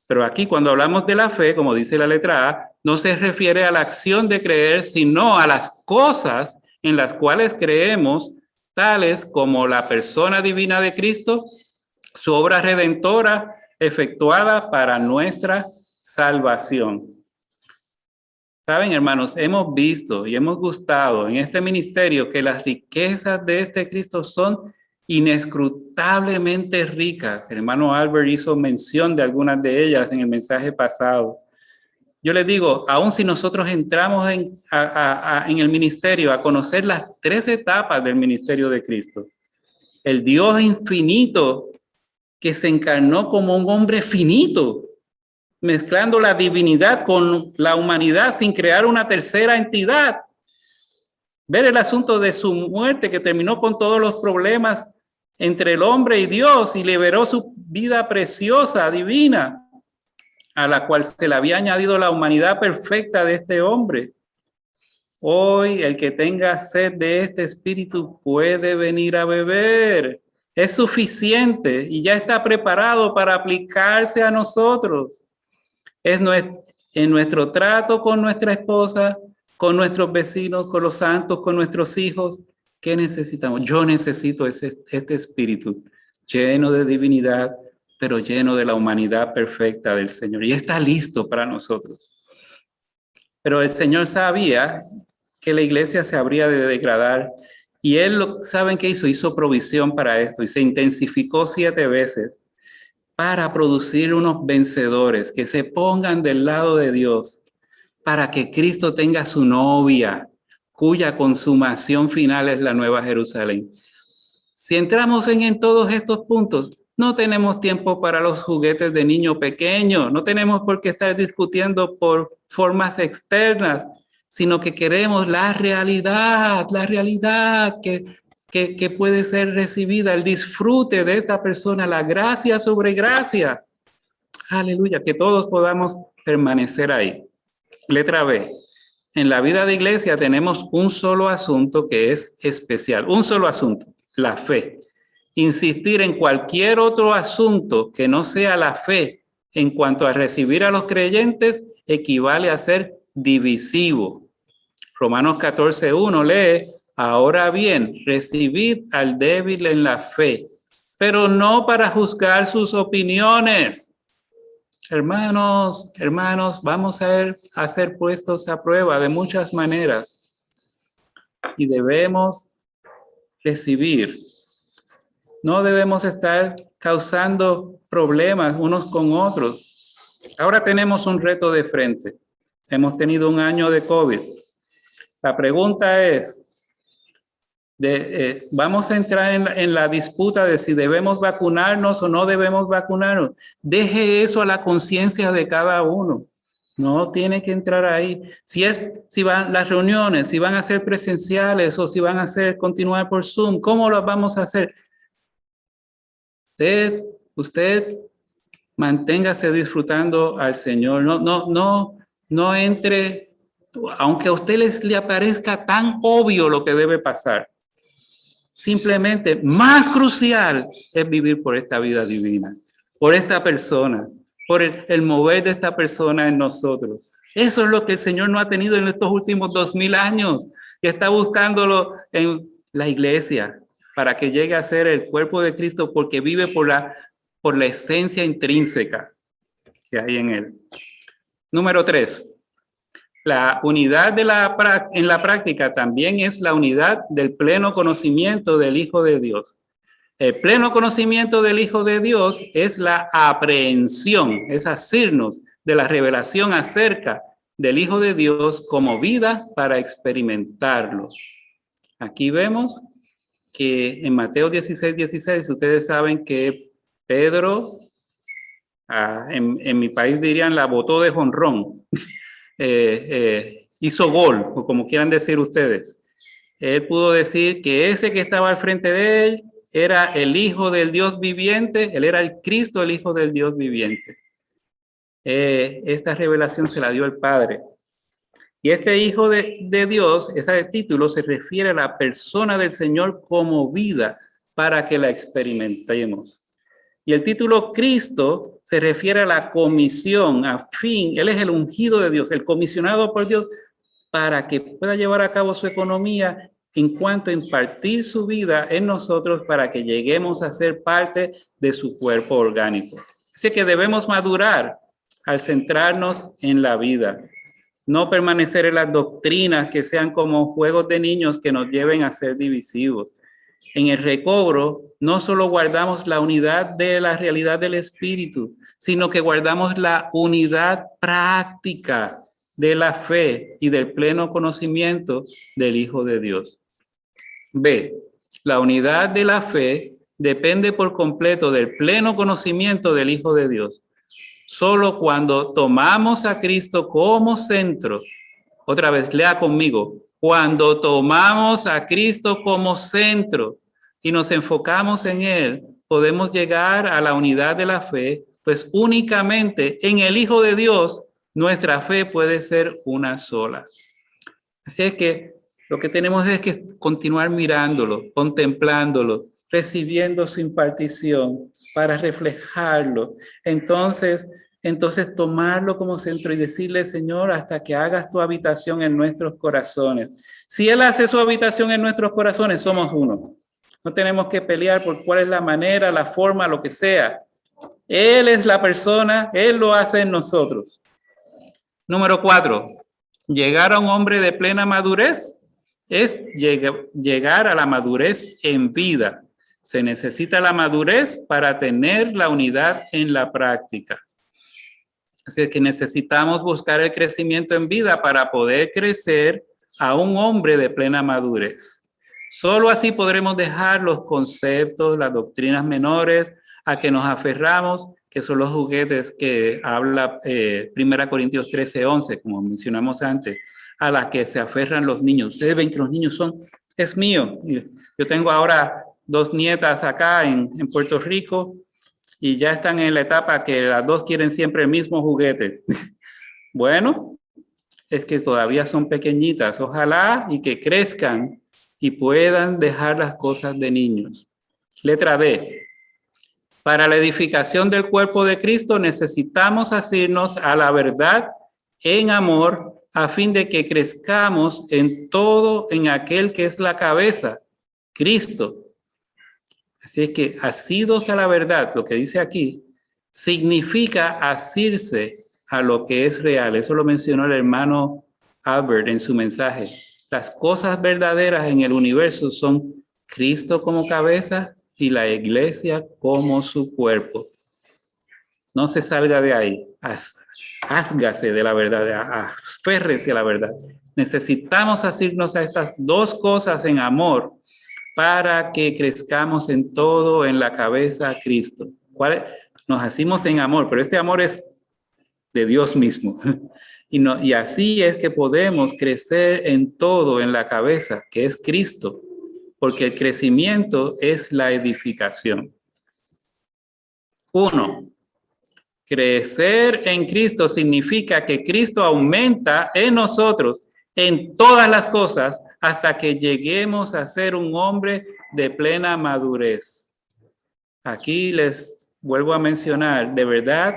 Pero aquí cuando hablamos de la fe, como dice la letra A, no se refiere a la acción de creer, sino a las cosas en las cuales creemos, tales como la persona divina de Cristo, su obra redentora efectuada para nuestra salvación. Saben, hermanos, hemos visto y hemos gustado en este ministerio que las riquezas de este Cristo son inescrutablemente ricas. El hermano Albert hizo mención de algunas de ellas en el mensaje pasado. yo les digo, aun si nosotros entramos en el ministerio a conocer las 3 etapas del ministerio de Cristo, el Dios infinito que se encarnó como un hombre finito, mezclando la divinidad con la humanidad sin crear una tercera entidad. Ver el asunto de su muerte que terminó con todos los problemas entre el hombre y Dios y liberó su vida preciosa, divina, a la cual se le había añadido la humanidad perfecta de este hombre. Hoy el que tenga sed de este espíritu puede venir a beber. Es suficiente y ya está preparado para aplicarse a nosotros. Es en nuestro trato con nuestra esposa, con nuestros vecinos, con los santos, con nuestros hijos. ¿Qué necesitamos? Yo necesito este espíritu lleno de divinidad, pero lleno de la humanidad perfecta del Señor. Y está listo para nosotros. Pero el Señor sabía que la iglesia se habría de degradar. Y Él, ¿saben qué hizo? Hizo provisión para esto y se intensificó 7 veces para producir unos vencedores que se pongan del lado de Dios, para que Cristo tenga su novia, cuya consumación final es la Nueva Jerusalén. Si entramos en todos estos puntos, no tenemos tiempo para los juguetes de niño pequeño, no tenemos por qué estar discutiendo por formas externas, sino que queremos la realidad que puede ser recibida, el disfrute de esta persona, la gracia sobre gracia. Aleluya, que todos podamos permanecer ahí. Letra B. En la vida de iglesia tenemos un solo asunto que es especial, un solo asunto, la fe. Insistir en cualquier otro asunto que no sea la fe en cuanto a recibir a los creyentes equivale a ser divisivo. Romanos 14:1 lee: ahora bien, recibid al débil en la fe, pero no para juzgar sus opiniones. Hermanos, vamos a ser puestos a prueba de muchas maneras y debemos recibir. No debemos estar causando problemas unos con otros. Ahora tenemos un reto de frente. Hemos tenido un año de COVID. La pregunta es, vamos a entrar en la disputa de si debemos vacunarnos o no debemos vacunarnos. Deje eso a la conciencia de cada uno. No tiene que entrar ahí. Si van las reuniones, si van a ser presenciales o si van a continuar por Zoom, ¿cómo lo vamos a hacer? Usted manténgase disfrutando al Señor. No entre, aunque a usted le aparezca tan obvio lo que debe pasar. Simplemente más crucial es vivir por esta vida divina, por esta persona, por el mover de esta persona en nosotros. Eso es lo que el Señor no ha tenido en estos últimos 2000 años y está buscándolo en la iglesia para que llegue a ser el cuerpo de Cristo, porque vive por la esencia intrínseca que hay en él. Número 3. La unidad en la práctica también es la unidad del pleno conocimiento del Hijo de Dios. El pleno conocimiento del Hijo de Dios es la aprehensión, es asirnos de la revelación acerca del Hijo de Dios como vida para experimentarlo. Aquí vemos que en Mateo 16:16, ustedes saben que Pedro, en mi país dirían la botó de jonrón. Hizo gol, o como quieran decir ustedes. Él pudo decir que ese que estaba al frente de él era el Hijo del Dios viviente, él era el Cristo, el Hijo del Dios viviente. Esta revelación se la dio el Padre. Y este Hijo de Dios, ese título se refiere a la persona del Señor como vida para que la experimentemos. Y el título Cristo se refiere a la comisión, a fin. Él es el ungido de Dios, el comisionado por Dios para que pueda llevar a cabo su economía en cuanto a impartir su vida en nosotros para que lleguemos a ser parte de su cuerpo orgánico. Así que debemos madurar al centrarnos en la vida, no permanecer en las doctrinas que sean como juegos de niños que nos lleven a ser divisivos. En el recobro, no solo guardamos la unidad de la realidad del Espíritu, sino que guardamos la unidad práctica de la fe y del pleno conocimiento del Hijo de Dios. B. La unidad de la fe depende por completo del pleno conocimiento del Hijo de Dios. Solo cuando tomamos a Cristo como centro, otra vez, lea conmigo, cuando tomamos a Cristo como centro y nos enfocamos en Él, podemos llegar a la unidad de la fe, pues únicamente en el Hijo de Dios nuestra fe puede ser una sola. Así es que lo que tenemos es que continuar mirándolo, contemplándolo, recibiendo su impartición para reflejarlo. Entonces tomarlo como centro y decirle, Señor, hasta que hagas tu habitación en nuestros corazones. Si Él hace su habitación en nuestros corazones, somos uno. No tenemos que pelear por cuál es la manera, la forma, lo que sea. Él es la persona, Él lo hace en nosotros. Número 4, llegar a un hombre de plena madurez es llegar a la madurez en vida. Se necesita la madurez para tener la unidad en la práctica. Así que necesitamos buscar el crecimiento en vida para poder crecer a un hombre de plena madurez. Solo así podremos dejar los conceptos, las doctrinas menores a que nos aferramos, que son los juguetes que habla 1 Corintios 13:11, como mencionamos antes, a las que se aferran los niños. Ustedes ven que los niños es mío. Yo tengo ahora 2 nietas acá en Puerto Rico y ya están en la etapa que las 2 quieren siempre el mismo juguete. Bueno, es que todavía son pequeñitas. Ojalá y que crezcan y puedan dejar las cosas de niños. Letra D. Para la edificación del cuerpo de Cristo necesitamos asirnos a la verdad en amor a fin de que crezcamos en todo en aquel que es la cabeza, Cristo. Así es que asidos a la verdad, lo que dice aquí, significa asirse a lo que es real. Eso lo mencionó el hermano Albert en su mensaje. Las cosas verdaderas en el universo son Cristo como cabeza y la iglesia como su cuerpo. No se salga de ahí, házgase de la verdad, aférrese a la verdad. Necesitamos asirnos a estas 2 cosas en amor para que crezcamos en todo en la cabeza Cristo. Nos asimos en amor, pero este amor es de Dios mismo. Y así es que podemos crecer en todo en la cabeza, que es Cristo, porque el crecimiento es la edificación. 1. Crecer en Cristo significa que Cristo aumenta en nosotros en todas las cosas hasta que lleguemos a ser un hombre de plena madurez. Aquí les vuelvo a mencionar, de verdad,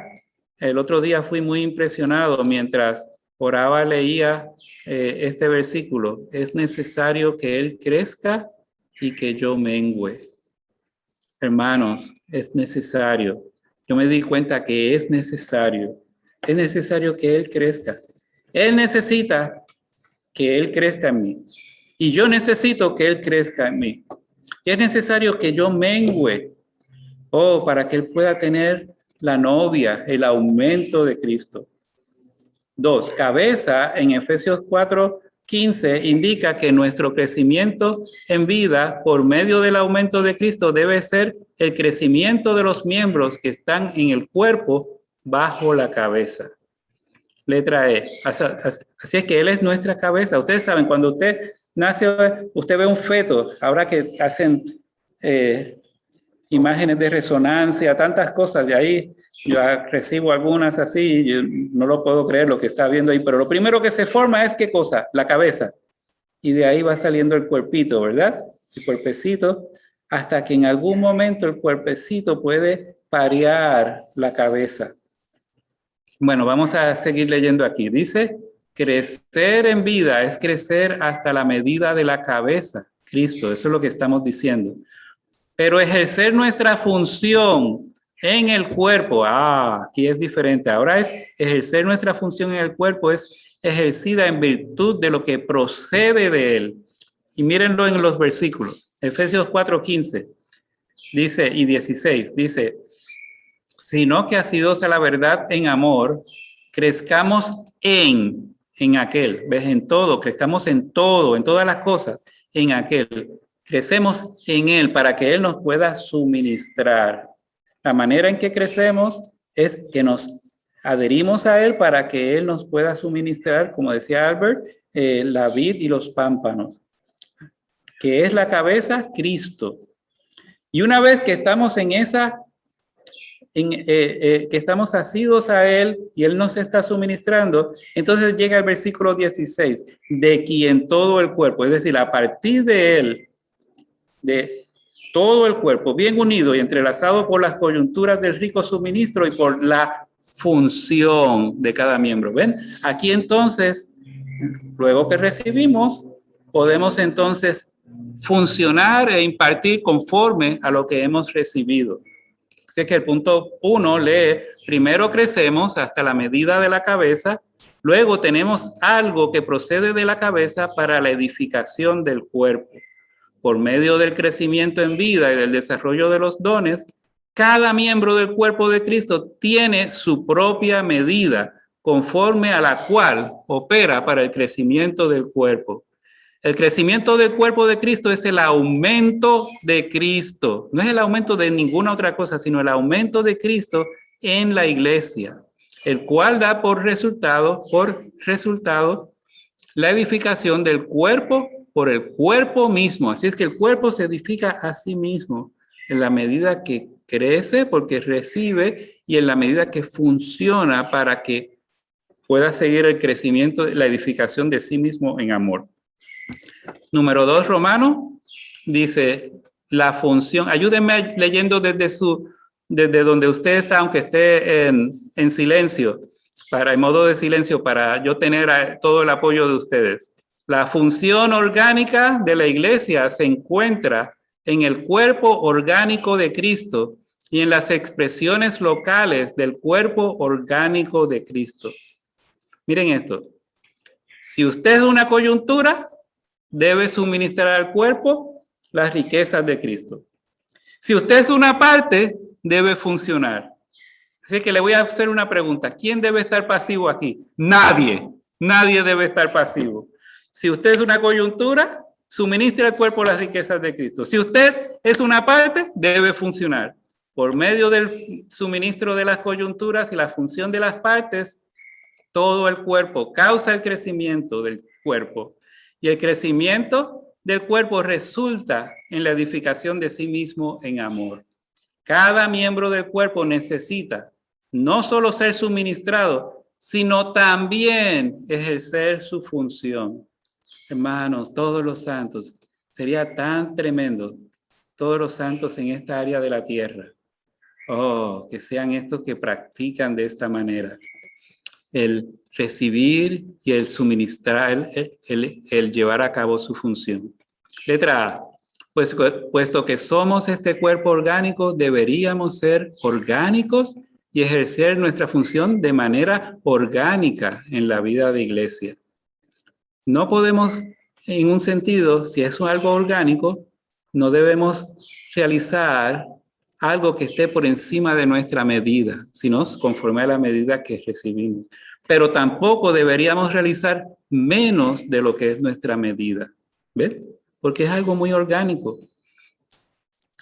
el otro día fui muy impresionado mientras oraba, leía este versículo. Es necesario que Él crezca y que yo mengüe. Hermanos, es necesario. Yo me di cuenta que es necesario que Él crezca. Él necesita que Él crezca en mí. Y yo necesito que Él crezca en mí. Y es necesario que yo mengüe. Para que Él pueda tener la novia, el aumento de Cristo. 2. Cabeza en Efesios 4:15 indica que nuestro crecimiento en vida por medio del aumento de Cristo debe ser el crecimiento de los miembros que están en el cuerpo bajo la cabeza. Letra E. Así es que Él es nuestra cabeza. Ustedes saben, cuando usted nace, usted ve un feto, ahora que hacen imágenes de resonancia, tantas cosas de ahí. Yo recibo algunas así, yo no lo puedo creer lo que está viendo ahí, pero lo primero que se forma es ¿qué cosa? La cabeza. Y de ahí va saliendo el cuerpito, ¿verdad? El cuerpecito, hasta que en algún momento el cuerpecito puede parear la cabeza. Bueno, vamos a seguir leyendo aquí. Dice, crecer en vida es crecer hasta la medida de la cabeza, Cristo. Eso es lo que estamos diciendo. Pero ejercer nuestra función en el cuerpo, aquí es diferente. Ahora es ejercer nuestra función en el cuerpo, es ejercida en virtud de lo que procede de Él. Y mírenlo en los versículos. Efesios 4:15 dice, y 16, dice, sino que asidos a la verdad en amor, crezcamos en aquel, ves, en todo, crezcamos en todo, en todas las cosas, en aquel, crecemos en él para que él nos pueda suministrar. La manera en que crecemos es que nos adherimos a él para que él nos pueda suministrar, como decía Albert, la vid y los pámpanos, que es la cabeza, Cristo. Y una vez que estamos en esa, que estamos asidos a él y él nos está suministrando, entonces llega el versículo 16, de quien todo el cuerpo, es decir, a partir de él, de todo el cuerpo, bien unido y entrelazado por las coyunturas del rico suministro y por la función de cada miembro. ¿Ven? Aquí entonces, luego que recibimos, podemos entonces funcionar e impartir conforme a lo que hemos recibido. Así que el punto 1 lee, primero crecemos hasta la medida de la cabeza, luego tenemos algo que procede de la cabeza para la edificación del cuerpo. Por medio del crecimiento en vida y del desarrollo de los dones, cada miembro del cuerpo de Cristo tiene su propia medida, conforme a la cual opera para el crecimiento del cuerpo. El crecimiento del cuerpo de Cristo es el aumento de Cristo. No es el aumento de ninguna otra cosa, sino el aumento de Cristo en la iglesia, el cual da por resultado la edificación del cuerpo por el cuerpo mismo. Así es que el cuerpo se edifica a sí mismo en la medida que crece porque recibe y en la medida que funciona para que pueda seguir el crecimiento, la edificación de sí mismo en amor. Número 2, Romano, dice la función. Ayúdenme leyendo desde donde usted está, aunque esté en silencio, en modo de silencio, para yo tener todo el apoyo de ustedes. La función orgánica de la iglesia se encuentra en el cuerpo orgánico de Cristo y en las expresiones locales del cuerpo orgánico de Cristo. Miren esto. Si usted es una coyuntura, debe suministrar al cuerpo las riquezas de Cristo. Si usted es una parte, debe funcionar. Así que le voy a hacer una pregunta. ¿Quién debe estar pasivo aquí? Nadie. Nadie debe estar pasivo. Si usted es una coyuntura, suministra al cuerpo las riquezas de Cristo. Si usted es una parte, debe funcionar. Por medio del suministro de las coyunturas y la función de las partes, todo el cuerpo causa el crecimiento del cuerpo. Y el crecimiento del cuerpo resulta en la edificación de sí mismo en amor. Cada miembro del cuerpo necesita no solo ser suministrado, sino también ejercer su función. Hermanos, todos los santos, sería tan tremendo, todos los santos en esta área de la tierra. Oh, que sean estos que practican de esta manera. El recibir y el suministrar, el llevar a cabo su función. Letra A. Puesto que somos este cuerpo orgánico, deberíamos ser orgánicos y ejercer nuestra función de manera orgánica en la vida de iglesia. No podemos, en un sentido, si es algo orgánico, no debemos realizar algo que esté por encima de nuestra medida, sino conforme a la medida que recibimos. Pero tampoco deberíamos realizar menos de lo que es nuestra medida. ¿Ves? Porque es algo muy orgánico.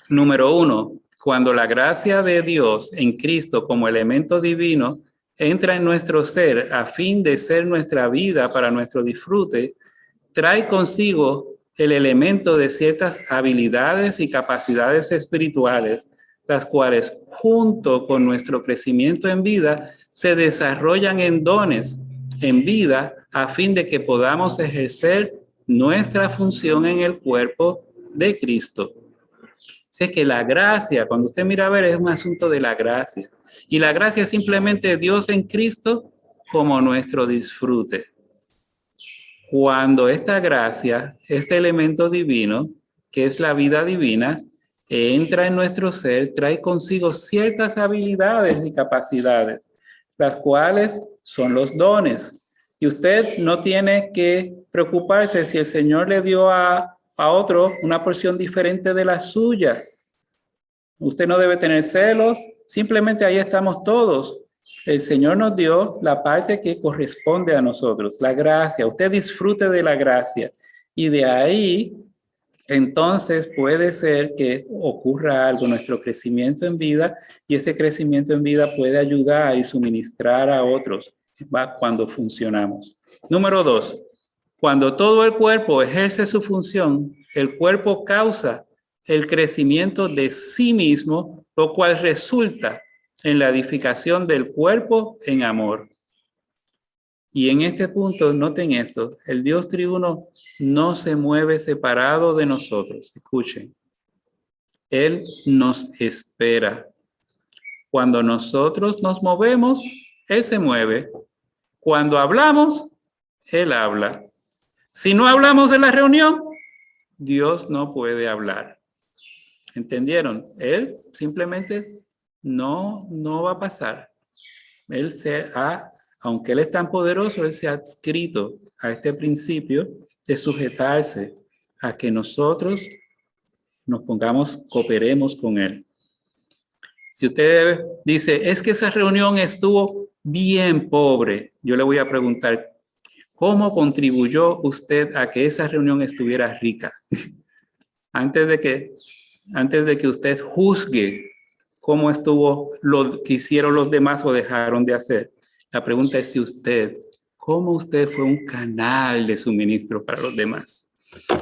Número 1, cuando la gracia de Dios en Cristo como elemento divino entra en nuestro ser a fin de ser nuestra vida para nuestro disfrute, trae consigo el elemento de ciertas habilidades y capacidades espirituales, las cuales, junto con nuestro crecimiento en vida, se desarrollan en dones en vida a fin de que podamos ejercer nuestra función en el cuerpo de Cristo. Sé que la gracia, cuando usted mira a ver, es un asunto de la gracia. Y la gracia es simplemente Dios en Cristo como nuestro disfrute. Cuando esta gracia, este elemento divino, que es la vida divina, entra en nuestro ser, trae consigo ciertas habilidades y capacidades, las cuales son los dones. Y usted no tiene que preocuparse si el Señor le dio a a otro una porción diferente de la suya. Usted no debe tener celos, simplemente ahí estamos todos. El Señor nos dio la parte que corresponde a nosotros, la gracia. Usted disfrute de la gracia. Y de ahí, entonces, puede ser que ocurra algo, nuestro crecimiento en vida, y ese crecimiento en vida puede ayudar y suministrar a otros cuando funcionamos. Número 2, cuando todo el cuerpo ejerce su función, el cuerpo causa el crecimiento de sí mismo, lo cual resulta en la edificación del cuerpo en amor. Y en este punto, noten esto, el Dios triuno no se mueve separado de nosotros. Escuchen, Él nos espera. Cuando nosotros nos movemos, Él se mueve. Cuando hablamos, Él habla. Si no hablamos en la reunión, Dios no puede hablar. ¿Entendieron? Él simplemente no va a pasar. Él aunque Él es tan poderoso, Él se ha adscrito a este principio de sujetarse a que nosotros nos cooperemos con Él. Si usted dice, es que esa reunión estuvo bien pobre, yo le voy a preguntar, ¿cómo contribuyó usted a que esa reunión estuviera rica? Antes de que usted juzgue cómo estuvo lo que hicieron los demás o dejaron de hacer, la pregunta es ¿cómo usted fue un canal de suministro para los demás?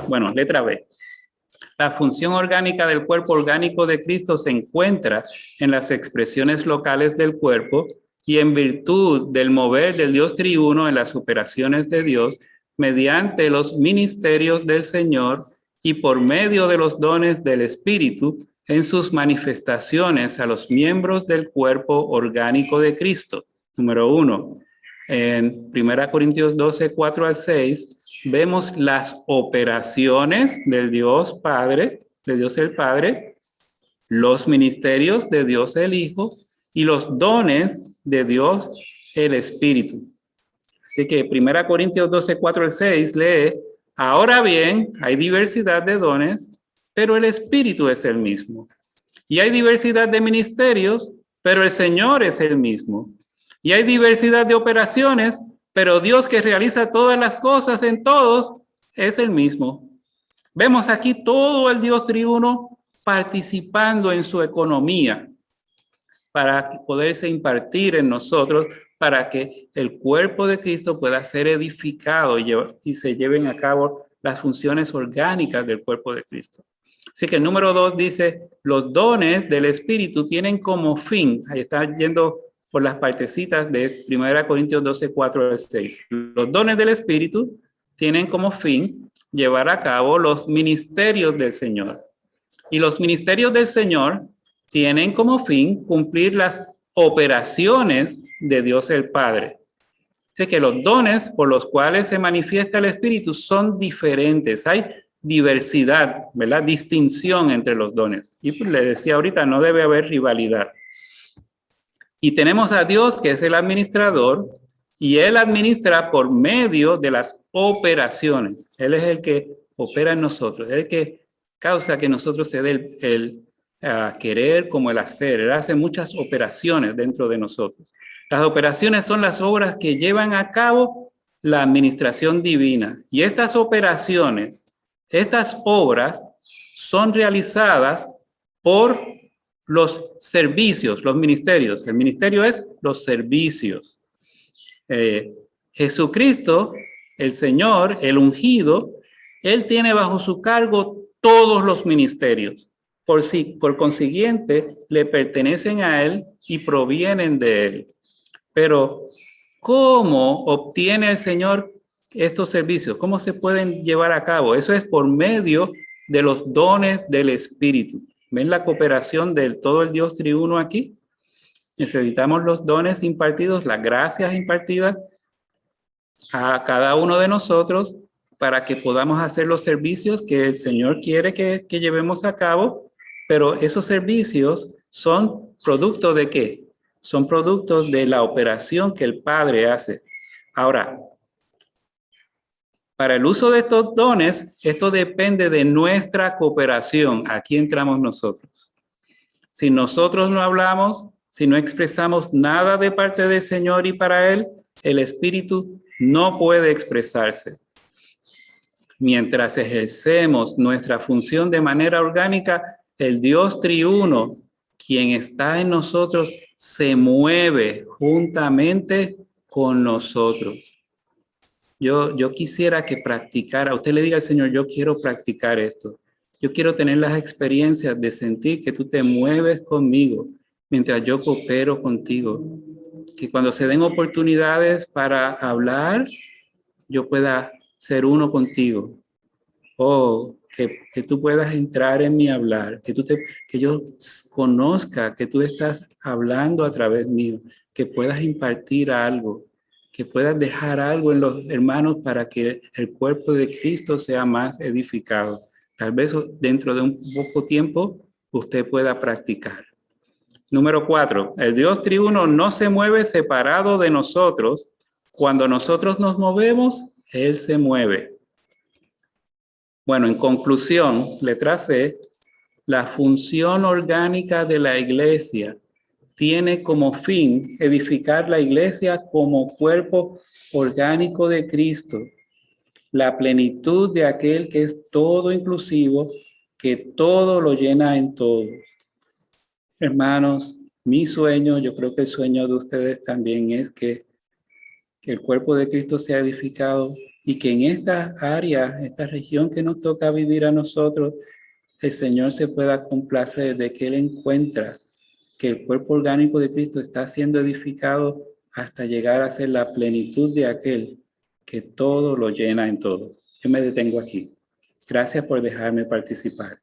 Bueno, letra B. La función orgánica del cuerpo orgánico de Cristo se encuentra en las expresiones locales del cuerpo y en virtud del mover del Dios triuno en las operaciones de Dios mediante los ministerios del Señor y por medio de los dones del Espíritu en sus manifestaciones a los miembros del cuerpo orgánico de Cristo. Número 1. En 1 Corintios 12, 4 al 6, vemos las operaciones del Dios Padre, de Dios el Padre, los ministerios de Dios el Hijo y los dones de Dios el Espíritu. Así que 1 Corintios 12, 4 al 6 lee, ahora bien, hay diversidad de dones, pero el Espíritu es el mismo. Y hay diversidad de ministerios, pero el Señor es el mismo. Y hay diversidad de operaciones, pero Dios que realiza todas las cosas en todos es el mismo. Vemos aquí todo el Dios triuno participando en su economía para poderse impartir en nosotros, para que el cuerpo de Cristo pueda ser edificado y se lleven a cabo las funciones orgánicas del cuerpo de Cristo. Así que el número 2 dice, los dones del Espíritu tienen como fin, ahí está yendo por las partecitas de 1 Corintios 12, 4 al 6. Los dones del Espíritu tienen como fin llevar a cabo los ministerios del Señor. Y los ministerios del Señor tienen como fin cumplir las operaciones de Dios el Padre. Así que los dones por los cuales se manifiesta el Espíritu son diferentes. Hay diversidad, ¿verdad? Distinción entre los dones. Y pues le decía ahorita, no debe haber rivalidad. Y tenemos a Dios, que es el administrador, y Él administra por medio de las operaciones. Él es el que opera en nosotros, es el que causa que nosotros se dé el querer como el hacer. Él hace muchas operaciones dentro de nosotros. Las operaciones son las obras que llevan a cabo la administración divina. Y estas operaciones, estas obras, son realizadas por los servicios, los ministerios. El ministerio es los servicios. Jesucristo, el Señor, el ungido, Él tiene bajo su cargo todos los ministerios. Por consiguiente, le pertenecen a Él y provienen de Él. Pero, ¿cómo obtiene el Señor estos servicios? ¿Cómo se pueden llevar a cabo? Eso es por medio de los dones del Espíritu. ¿Ven la cooperación del todo el Dios triuno aquí? Necesitamos los dones impartidos, las gracias impartidas a cada uno de nosotros para que podamos hacer los servicios que el Señor quiere que llevemos a cabo, pero esos servicios son producto ¿de qué? Son productos de la operación que el Padre hace. Ahora, Para el uso de estos dones, esto depende de nuestra cooperación. Aquí entramos nosotros. Si nosotros no hablamos, si no expresamos nada de parte del Señor y para Él, el Espíritu no puede expresarse. Mientras ejercemos nuestra función de manera orgánica, el Dios triuno, quien está en nosotros, se mueve juntamente con nosotros. Yo quisiera que practicara, usted le diga al Señor, yo quiero practicar esto. Yo quiero tener las experiencias de sentir que tú te mueves conmigo mientras yo coopero contigo. Que cuando se den oportunidades para hablar, yo pueda ser uno contigo. Oh, que tú puedas entrar en mi hablar, que yo conozca que tú estás hablando a través mío, que puedas impartir algo, que puedas dejar algo en los hermanos para que el cuerpo de Cristo sea más edificado. Tal vez dentro de un poco tiempo usted pueda practicar. Número 4, el Dios triuno no se mueve separado de nosotros. Cuando nosotros nos movemos, Él se mueve. Bueno, en conclusión, letra C, la función orgánica de la iglesia tiene como fin edificar la iglesia como cuerpo orgánico de Cristo, la plenitud de aquel que es todo inclusivo, que todo lo llena en todo. Hermanos, mi sueño, yo creo que el sueño de ustedes también es que el cuerpo de Cristo sea edificado y que en esta área, esta región que nos toca vivir a nosotros, el Señor se pueda complacer de que Él encuentra que el cuerpo orgánico de Cristo está siendo edificado hasta llegar a ser la plenitud de aquel que todo lo llena en todo. Yo me detengo aquí. Gracias por dejarme participar.